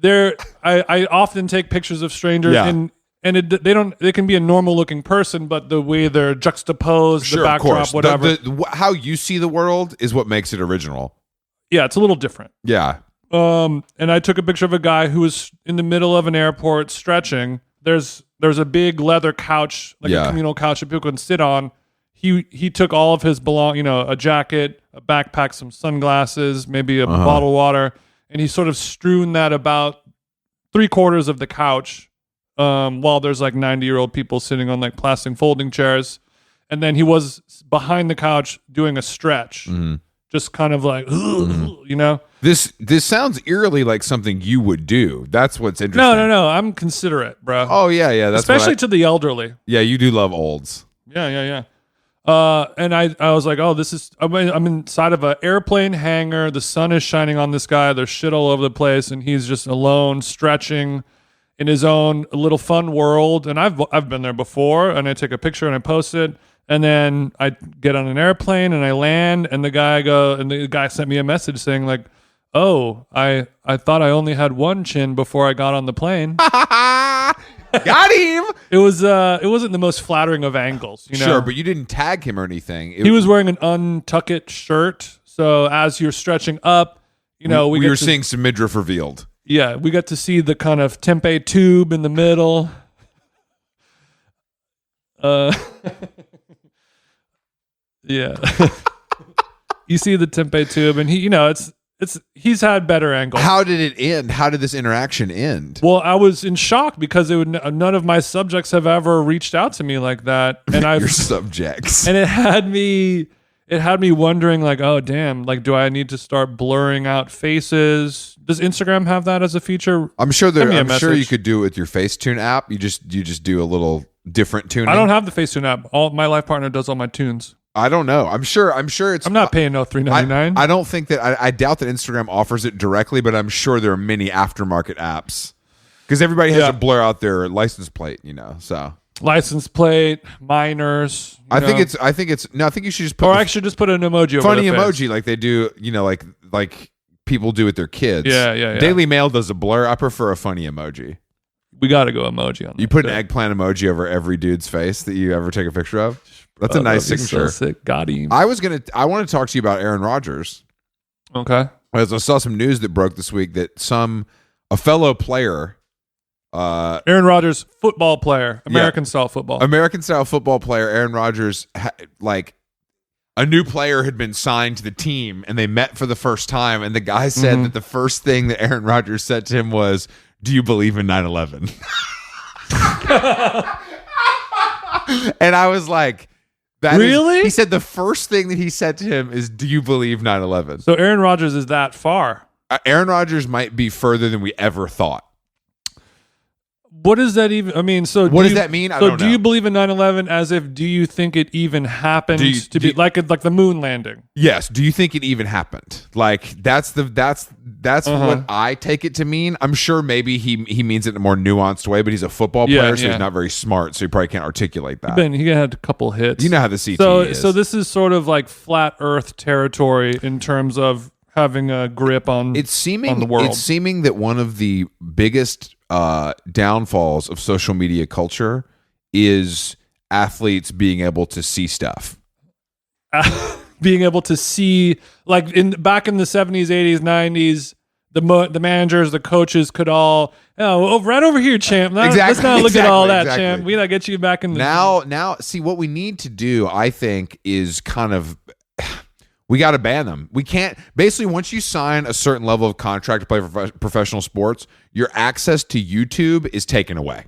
I often take pictures of strangers, and they can be a normal looking person, but the way they're juxtaposed, the backdrop, whatever. How you see the world is what makes it original. Yeah, it's a little different. Yeah. And I took a picture of a guy who was in the middle of an airport stretching. There's a big leather couch, like a communal couch that people can sit on. He took all of his a jacket, a backpack, some sunglasses, maybe a bottle of water. And he's sort of strewn that about 3/4 of the couch while there's like 90-year-old people sitting on like plastic folding chairs. And then he was behind the couch doing a stretch, just kind of like, This sounds eerily like something you would do. That's what's interesting. No. I'm considerate, bro. Oh, yeah. That's especially to the elderly. Yeah, you do love olds. Yeah. And I was like, oh, I'm inside of an airplane hangar. The sun is shining on this guy. There's shit all over the place, and he's just alone, stretching in his own little fun world. And I've been there before, and I take a picture and I post it. And then I get on an airplane and I land, and the guy sent me a message saying like, oh, I thought I only had one chin before I got on the plane. Got him. It wasn't the most flattering of angles, Sure, but you didn't tag him or anything. He was wearing an untucked shirt, so as you're stretching up, we were seeing some midriff revealed. Yeah, we got to see the kind of tempeh tube in the middle. Yeah. You see the tempeh tube, and he's had better angles. How did it end? How did this interaction end? Well, I was in shock because none of my subjects have ever reached out to me like that, and your subjects, and it had me wondering, like, oh damn, like, do I need to start blurring out faces? Does Instagram have that as a feature? I'm sure you could do it with your Facetune app. You just do a little different tuning. I don't have the Facetune app. My life partner does all my tunes. I don't know. I'm sure it's. I'm not paying no $3.99. I don't think that. I doubt that Instagram offers it directly, but I'm sure there are many aftermarket apps because everybody has to blur out their license plate. So license plate, minors. I think it's. No, I think you should just put. Or actually, just put an emoji. Over funny the emoji face. like they do. Like people do with their kids. Yeah. Daily Mail does a blur. I prefer a funny emoji. We got to go emoji on that. You put an eggplant emoji over every dude's face that you ever take a picture of. That's a nice signature. So sick. Got him. I want to talk to you about Aaron Rodgers. Okay. As I saw some news that broke this week that a fellow player, Aaron Rodgers, football player, American style football player, Aaron Rodgers, a new player had been signed to the team, and they met for the first time, and the guy said that the first thing that Aaron Rodgers said to him was, "Do you believe in 9/11?" And I was like, Really? He said the first thing that he said to him is, "Do you believe 9/11?" So Aaron Rodgers is that far. Aaron Rodgers might be further than we ever thought. What does that even? I mean, so what does that mean? I don't know. Do you believe in 9/11 as if? Do you think it even happened like the moon landing? Yes. Do you think it even happened? Like that's what I take it to mean. I'm sure maybe he means it in a more nuanced way, but he's a football player, so he's not very smart, so he probably can't articulate that. He had a couple hits. You know how the CTE is. So this is sort of like flat Earth territory in terms of having a grip on the world. It's seeming that one of the biggest downfalls of social media culture is athletes being able to see stuff. Being able to see, like back in the 70s, 80s, 90s, the managers, the coaches could all, right over here, champ. Let's not look at all that, champ. We gotta get you back in the now. See, what we need to do, I think, is kind of. We got to ban them. We can't. Basically, once you sign a certain level of contract to play for professional sports, your access to YouTube is taken away.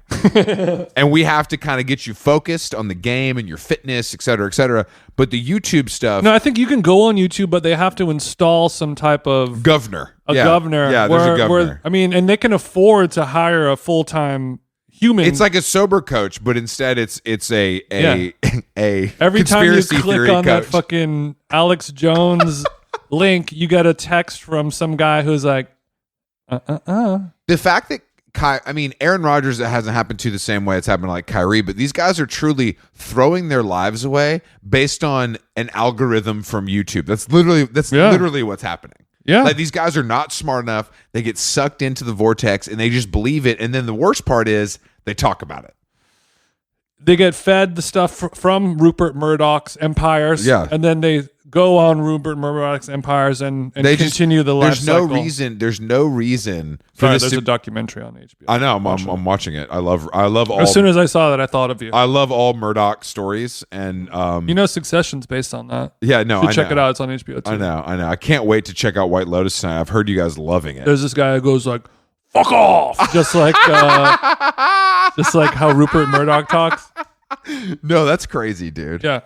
And we have to kind of get you focused on the game and your fitness, et cetera, et cetera. But the YouTube stuff. No, I think you can go on YouTube, but they have to install some type of governor. Governor. Yeah, there's a governor. And they can afford to hire a full-time human. It's like a sober coach, but instead it's a every time you click on coach. that fucking Alex Jones link, you get a text from some guy who's like, The fact that Aaron Rodgers, it hasn't happened to the same way it's happened to like Kyrie, but these guys are truly throwing their lives away based on an algorithm from YouTube. That's literally what's happening. Yeah. Like these guys are not smart enough. They get sucked into the vortex and they just believe it. And then the worst part is they talk about it. They get fed the stuff from Rupert Murdoch's empires. Yeah. And then they go on Rupert Murdoch's empires and they continue the life cycle. There's no reason for Sorry, this. There's a documentary on HBO. I know. I'm watching it. I love all. As soon as I saw that, I thought of you. I love all Murdoch stories, and Succession's based on that. Yeah, no, check it out. It's on HBO too. I know. I can't wait to check out White Lotus tonight. I've heard you guys loving it. There's this guy who goes like, "Fuck off," just like how Rupert Murdoch talks. No, that's crazy, dude. Yeah.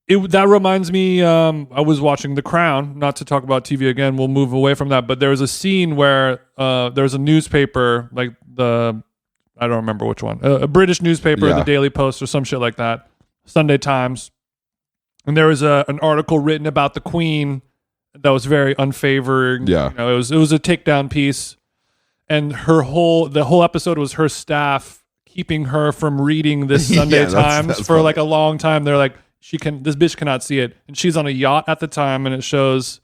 That reminds me, I was watching The Crown, not to talk about TV again, we'll move away from that, but there was a scene where there's a newspaper, like I don't remember which one, a British newspaper, the Daily Post or some shit like that, Sunday Times, and there was an article written about the Queen that was very unfavoring. Yeah. It was a takedown piece, and the whole episode was her staff keeping her from reading this Sunday Times that's for funny. Like a long time. They're like, this bitch cannot see it, and she's on a yacht at the time, and it shows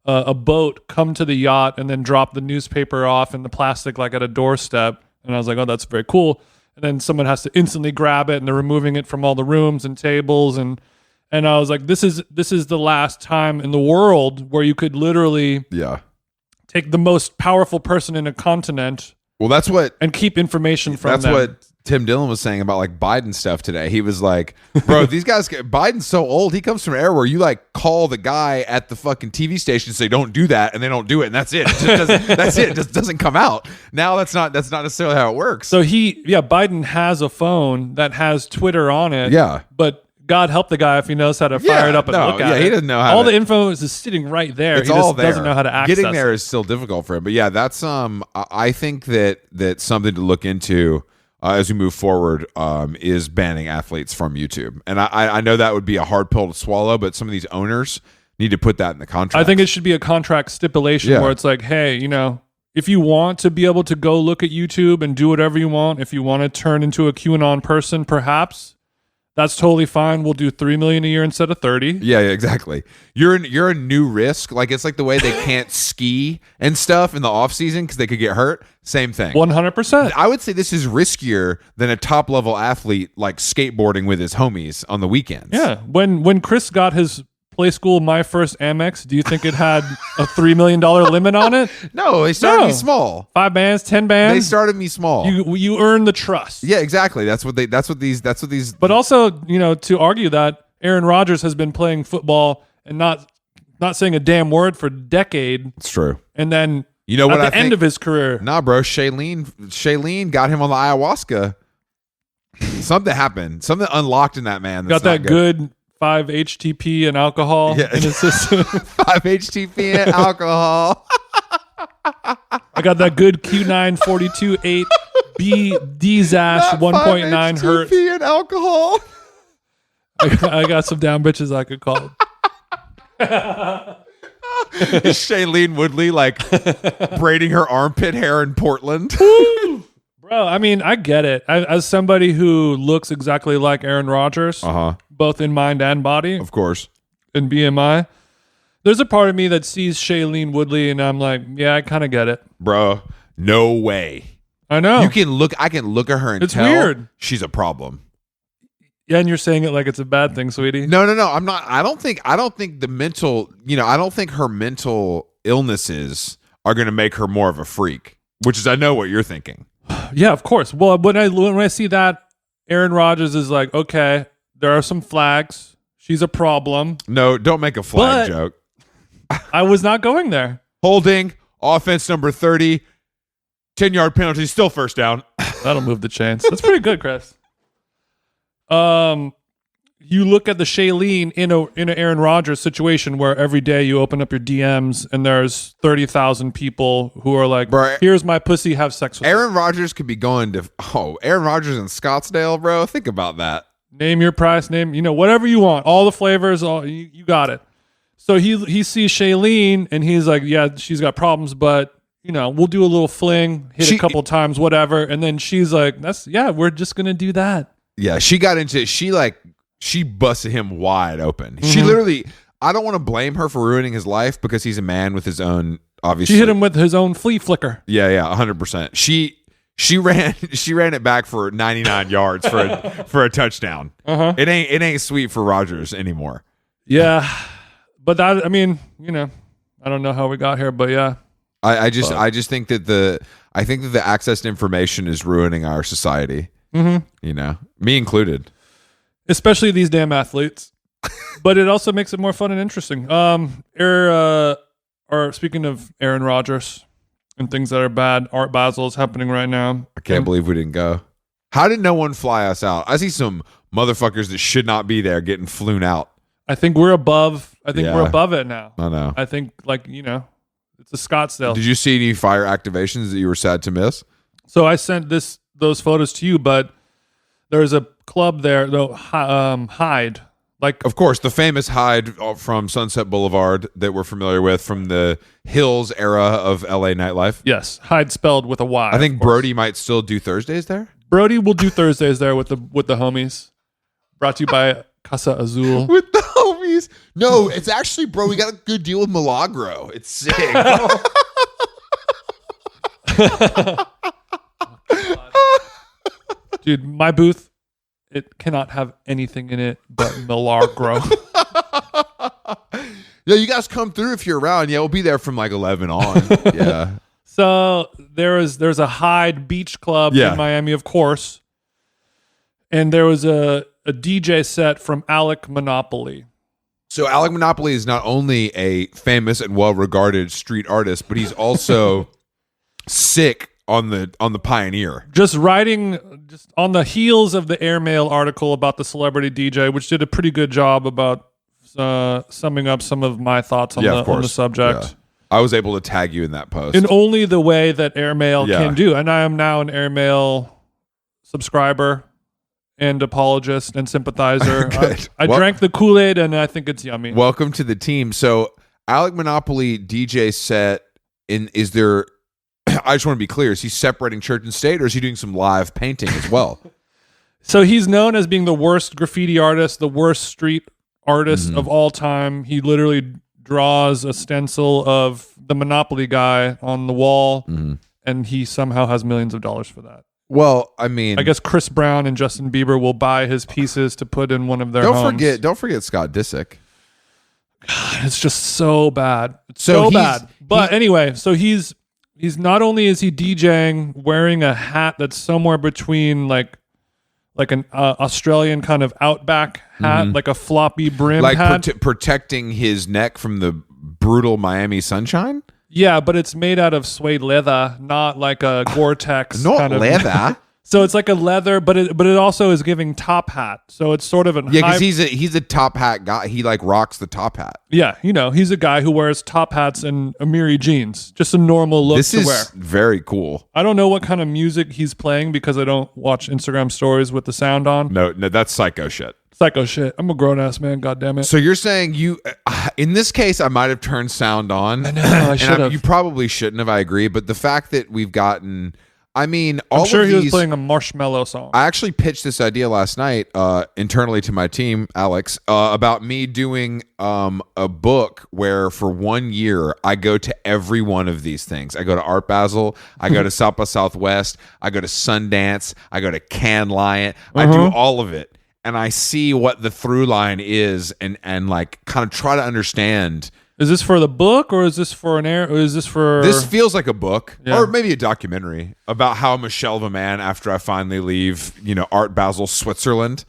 a boat come to the yacht and then drop the newspaper off in the plastic like at a doorstep. And I was like, oh, that's very cool. And then someone has to instantly grab it, and they're removing it from all the rooms and tables, and I was like, this is the last time in the world where you could literally take the most powerful person in a continent. Well, that's what, and keep information from them. That's what Tim Dillon was saying about like Biden stuff today. He was like, bro, these guys, Biden's so old. He comes from an era where you like call the guy at the fucking TV station and say, don't do that. And they don't do it. And that's it. It just doesn't come out. Now that's not necessarily how it works. So Biden has a phone that has Twitter on it. Yeah. But God help the guy if he knows how to fire it up and look at it. Yeah, he doesn't know how all the info is sitting right there. It's he all just there. Doesn't know how to access Getting there is still difficult for him. But yeah, that's I think that's something to look into as we move forward is banning athletes from YouTube. And I know that would be a hard pill to swallow, but some of these owners need to put that in the contract. I think it should be a contract stipulation where it's like, hey, if you want to be able to go look at YouTube and do whatever you want, if you want to turn into a QAnon person, perhaps, that's totally fine. We'll do $3 million a year instead of 30. Yeah, exactly. You're a new risk. Like it's like the way they can't ski and stuff in the off season because they could get hurt. Same thing. 100%. I would say this is riskier than a top level athlete like skateboarding with his homies on the weekends. Yeah. When Chris got his Play School My First Amex, do you think it had a $3 million limit on it? No, they started me small. 5 bands, 10 bands. They started me small. You earn the trust. Yeah, exactly. That's what these. But also, to argue that Aaron Rodgers has been playing football and not saying a damn word for a decade. It's true. And then at the end of his career. Nah, bro, Shailene got him on the ayahuasca. Something happened. Something unlocked in that man. Got that good 5 HTP and alcohol in his system. 5 HTP and alcohol. I got that good Q9 42.8 B D-Zash 1.9 hertz. HTP and alcohol. I got some down bitches I could call. Shailene Woodley like braiding her armpit hair in Portland. Bro, I mean, I get it. As somebody who looks exactly like Aaron Rodgers, both in mind and body, of course, in BMI, there's a part of me that sees Shailene Woodley and I'm like, yeah, I kind of get it. Bro, no way. I know. I can look at her and it's tell weird. She's a problem. Yeah, and you're saying it like it's a bad thing, sweetie. No. I'm not. I don't think the mental, I don't think her mental illnesses are going to make her more of a freak, which is, I know what you're thinking. Yeah, of course. Well, when I see that, Aaron Rodgers is like, okay, there are some flags. She's a problem. No, don't make a flag joke. I was not going there. Holding, offense number 30, 10-yard penalty, still first down. That'll move the chains. That's pretty good, Chris. You look at the Shailene in a Aaron Rodgers situation where every day you open up your DMs and there's 30,000 people who are like, bro, here's my pussy, have sex with Aaron Rodgers could be going to Aaron Rodgers in Scottsdale, bro. Think about that. Name your price, whatever you want. All the flavors, you got it. So he sees Shailene and he's like, yeah, she's got problems, but we'll do a little fling, hit a couple times, whatever. And then she's like, we're just gonna do that. Yeah, she got into she busted him wide open. She literally, I don't want to blame her for ruining his life because he's a man with his own, obviously. She hit him with his own flea flicker. Yeah, 100%. She ran it back for 99 yards for a touchdown. It ain't sweet for Rodgers anymore. Yeah. But that, I mean, I don't know how we got here, but yeah. I just think that the access to information is ruining our society. Me included. Especially these damn athletes. But it also makes it more fun and interesting. Speaking of Aaron Rodgers and things that are bad, Art Basel is happening right now. I can't believe we didn't go. How did no one fly us out? I see some motherfuckers that should not be there getting flown out. I think we're above it now. I know. I think it's a Scottsdale. Did you see any fire activations that you were sad to miss? So I sent those photos to you, but there's a club there, though, Hyde. Of course, the famous Hyde from Sunset Boulevard that we're familiar with from the Hills era of LA nightlife. Yes, Hyde spelled with a Y. I think Brody might still do Thursdays there. Brody will do Thursdays there with the homies. Brought to you by Casa Azul. With the homies. No, it's actually, bro, we got a good deal with Milagro. It's sick. Dude, my booth, it cannot have anything in it but Milagro. Yeah, you guys come through if you're around. Yeah, we'll be there from 11 on. Yeah. So there's a Hyde Beach Club in Miami, of course. And there was a DJ set from Alec Monopoly. So Alec Monopoly is not only a famous and well-regarded street artist, but he's also sick on the Pioneer. Just on the heels of the Airmail article about the celebrity DJ, which did a pretty good job about summing up some of my thoughts on the subject. Yeah. I was able to tag you in that post. In only the way that Airmail can do. And I am now an Airmail subscriber and apologist and sympathizer. I drank the Kool-Aid and I think it's yummy. Welcome to the team. So Alec Monopoly DJ set is there, I just want to be clear, is he separating church and state or is he doing some live painting as well? So he's known as being the worst graffiti artist, the worst street artist of all time. He literally draws a stencil of the Monopoly guy on the wall and he somehow has millions of dollars for that. Well, I mean, I guess Chris Brown and Justin Bieber will buy his pieces to put in one of their homes. Don't forget Scott Disick. God, it's just so bad. It's so bad. But anyway, so he's not only is he DJing wearing a hat that's somewhere between like an Australian kind of outback hat, like a floppy brim hat, protecting his neck from the brutal Miami sunshine. Yeah, but it's made out of suede leather, not like a Gore-Tex. Not kind of leather. So it's like a leather, but it also is giving top hat. So it's sort of an because he's a top hat guy. He like rocks the top hat. Yeah, he's a guy who wears top hats and Amiri jeans. Just a normal look to wear. This is very cool. I don't know what kind of music he's playing because I don't watch Instagram stories with the sound on. No, that's psycho shit. Psycho shit. I'm a grown ass man. God damn it. So you're saying in this case, I might have turned sound on. I know. I should have. You probably shouldn't have. I agree. But the fact that we've gotten. I'm sure he was playing a Marshmello song. I actually pitched this idea last night internally to my team, Alex, about me doing a book where for 1 year I go to every one of these things. I go to Art Basel, I go to South by Southwest, I go to Sundance, I go to Cannes Lion. I do all of it, and I see what the through line is, and like kind of try to understand. Is this for the book, or is this for or is this for... This feels like a book, or maybe a documentary about how I'm a shell of a man after I finally leave, Art Basel, Switzerland.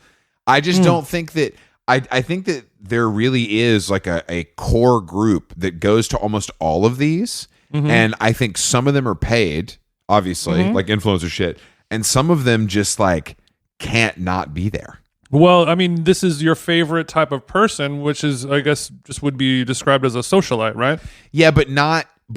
I just don't think that... I think that there really is like a core group that goes to almost all of these, and I think some of them are paid, obviously, like influencer shit, and some of them just like can't not be there. Well, I mean, this is your favorite type of person, which is, I guess, just would be described as a socialite, right? Yeah, but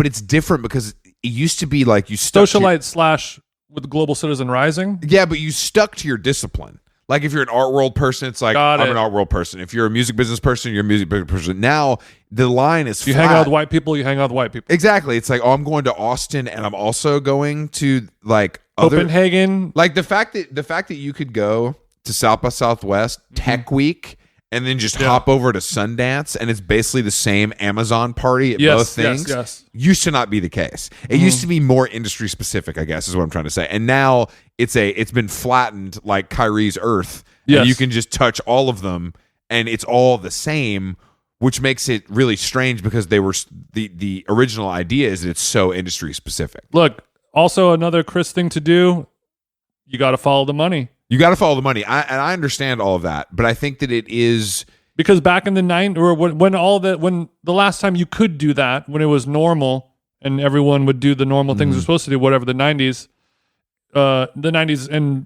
it's different because it used to be like you stuck socialite / with Global Citizen Rising. Yeah, but you stuck to your discipline. Like if you're an art world person, it's like I'm an art world person. If you're a music business person, you're a music business person. Now the line is you flat. hang out with white people, you hang out with white people. Exactly. It's like, oh, I'm going to Austin and I'm also going to like Copenhagen. Like the fact that you could go to South by Southwest Tech Week and then just hop over to Sundance and it's basically the same Amazon party at both things. Yes. Used to not be the case. It used to be more industry specific, I guess is what I'm trying to say. And now it's been flattened like Kyrie's Earth. Yes. And you can just touch all of them and it's all the same, which makes it really strange because they were the original idea is that it's so industry specific. Look, also another Chris thing to do, you got to follow the money. You got to follow the money. I understand all of that, but I think that it is because back in the 90s, or when the last time you could do that, when it was normal and everyone would do the normal things they're supposed to do, whatever the 90s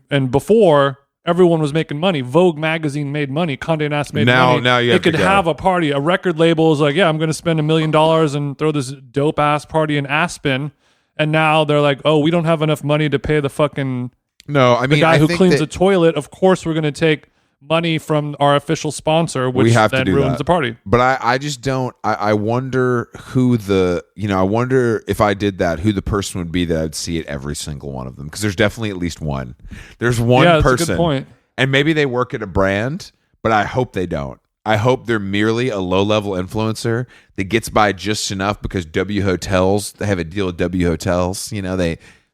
and before, everyone was making money. Vogue magazine made money. Condé Nast made money. Now you have they could have a party. A record label is like, yeah, I'm going to spend $1 million and throw this dope ass party in Aspen, and now they're like, oh, we don't have enough money to pay the fucking. No, I mean, the guy who cleans the toilet. Of course, we're going to take money from our official sponsor, which then ruins the party. But I just don't. I wonder who I wonder if I did that, who the person would be that I'd see at every single one of them. Because there's definitely at least one. There's one person. That's a good point. And maybe they work at a brand, but I hope they don't. I hope they're merely a low-level influencer that gets by just enough because W Hotels, they have a deal with W Hotels.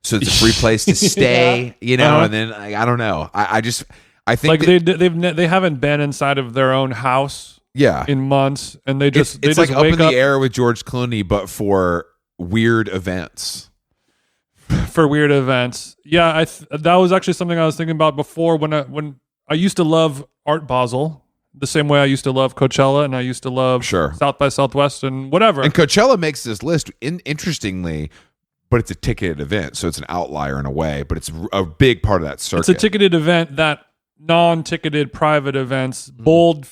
So it's a free place to stay, and then I don't know. I think like they haven't been inside of their own house in months, and they just it's like up in the air with George Clooney, but for weird events. For weird events, yeah. That was actually something I was thinking about before when I used to love Art Basel the same way I used to love Coachella and I used to love South by Southwest and whatever. And Coachella makes this list interestingly. But it's a ticketed event, so it's an outlier in a way, but it's a big part of that circuit. It's a ticketed event that non-ticketed private events, bold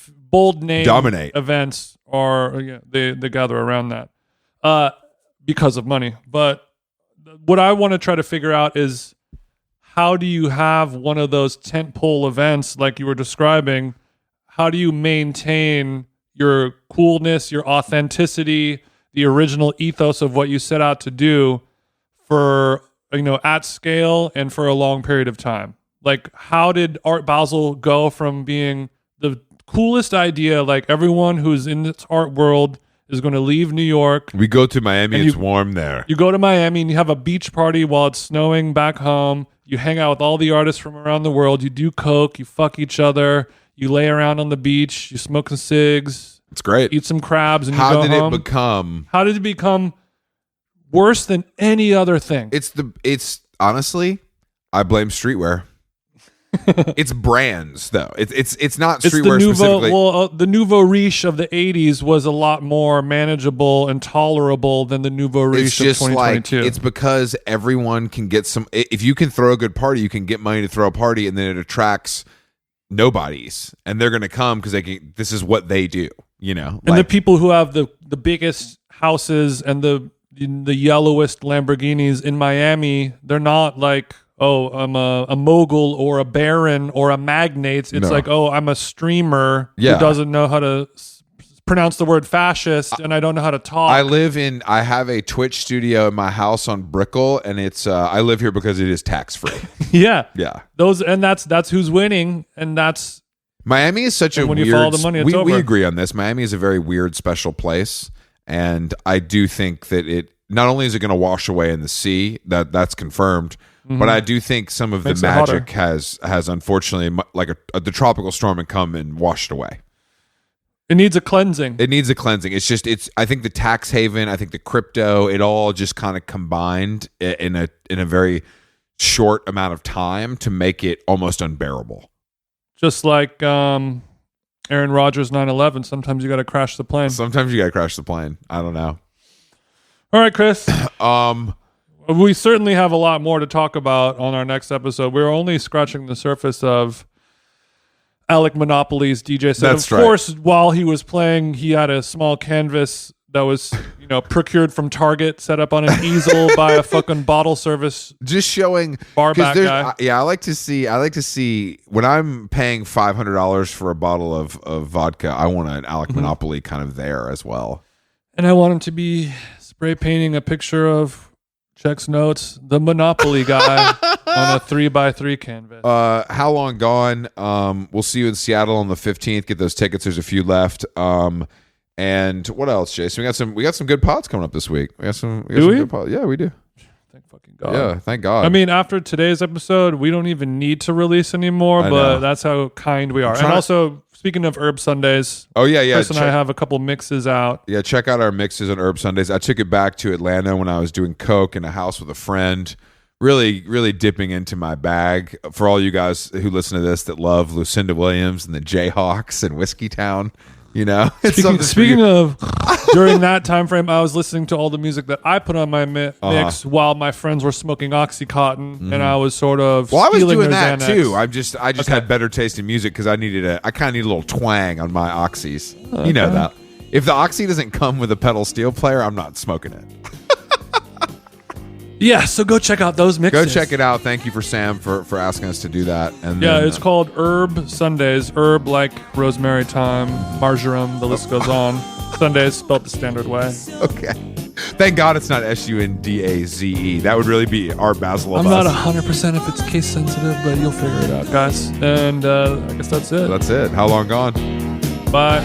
name dominate events they gather around that because of money. But what I want to try to figure out is how do you have one of those tentpole events like you were describing? How do you maintain your coolness, your authenticity, the original ethos of what you set out to do for at scale and for a long period of time? Like, how did Art Basel go from being the coolest idea, like everyone who's in this art world is going to leave New York. We go to Miami, it's warm there. You go to Miami and you have a beach party while it's snowing back home. You hang out with all the artists from around the world. You do coke, you fuck each other, you lay around on the beach, you smoke some cigs. It's great. Eat some crabs and you go home. How did it become worse than any other thing? It's honestly, I blame streetwear. it's brands though. It's not It's streetwear specifically. Well, the nouveau riche of the 80s was a lot more manageable and tolerable than the nouveau riche of 2022. Like, it's because everyone can get some. If you can throw a good party, you can get money to throw a party, and then it attracts nobodies, and they're going to come because this is what they do. And the people who have the biggest houses and the yellowest Lamborghinis in Miami, they're not like, oh, I'm a mogul or a baron or a magnate. It's like, oh, I'm a streamer who doesn't know how to pronounce the word fascist, and I don't know how to talk. I have a Twitch studio in my house on Brickell, and it's I live here because it is tax free. Yeah. That's who's winning, and that's Miami is such a when weird. You follow the money, it's over. We agree on this. Miami is a very weird, special place, and I do think that it not only is it going to wash away in the sea, that's confirmed. But I do think some of the magic has unfortunately, like the tropical storm, had come and washed away. It needs a cleansing. I think the tax haven, I think the crypto, it all just kind of combined in a very short amount of time to make it almost unbearable. Just like Aaron Rodgers 9/11, sometimes you got to crash the plane. I don't know. All right, Chris. We certainly have a lot more to talk about on our next episode. We're only scratching the surface of Alec Monopoly's DJ set. That's of course, while he was playing, he had a small canvas that was, procured from Target, set up on an easel by a fucking bottle service. Just showing bar back guy. Yeah, I like to see when I'm paying $500 for a bottle of vodka, I want an Alec Monopoly kind of there as well. And I want him to be spray painting a picture of Checks Notes, the Monopoly guy, on a 3x3 canvas. How Long Gone? We'll see you in Seattle on the 15th. Get those tickets. There's a few left. And what else, Jason? We got some good pods coming up this week. We got some good pods. Yeah, we do. Thank fucking God. Yeah, thank God. I mean, after today's episode, we don't even need to release anymore, but that's how kind we are. And also, speaking of Herb Sundays, Chris and I have a couple mixes out. Yeah, check out our mixes on Herb Sundays. I took it back to Atlanta when I was doing coke in a house with a friend. Really, really dipping into my bag. For all you guys who listen to this that love Lucinda Williams and the Jayhawks and Whiskey Town, Speaking of, during that time frame, I was listening to all the music that I put on my mix while my friends were smoking OxyContin, and I was sort of. Well, I was doing that Xanax too. I just had better taste in music because I kind of need a little twang on my oxys. Okay. You know that. If the oxy doesn't come with a pedal steel player, I'm not smoking it. Yeah, so go check out those mixes. Go check it out. Thank you for Sam for asking us to do that. And it's called Herb Sundays. Herb like rosemary, thyme, marjoram. The list goes on. Sundays spelled the standard way. Okay. Thank God it's not SUNDAZE. That would really be our Basel of I'm us. not 100% if it's case sensitive, but you'll figure it out, guys. And I guess that's it. That's it. How Long Gone? Bye.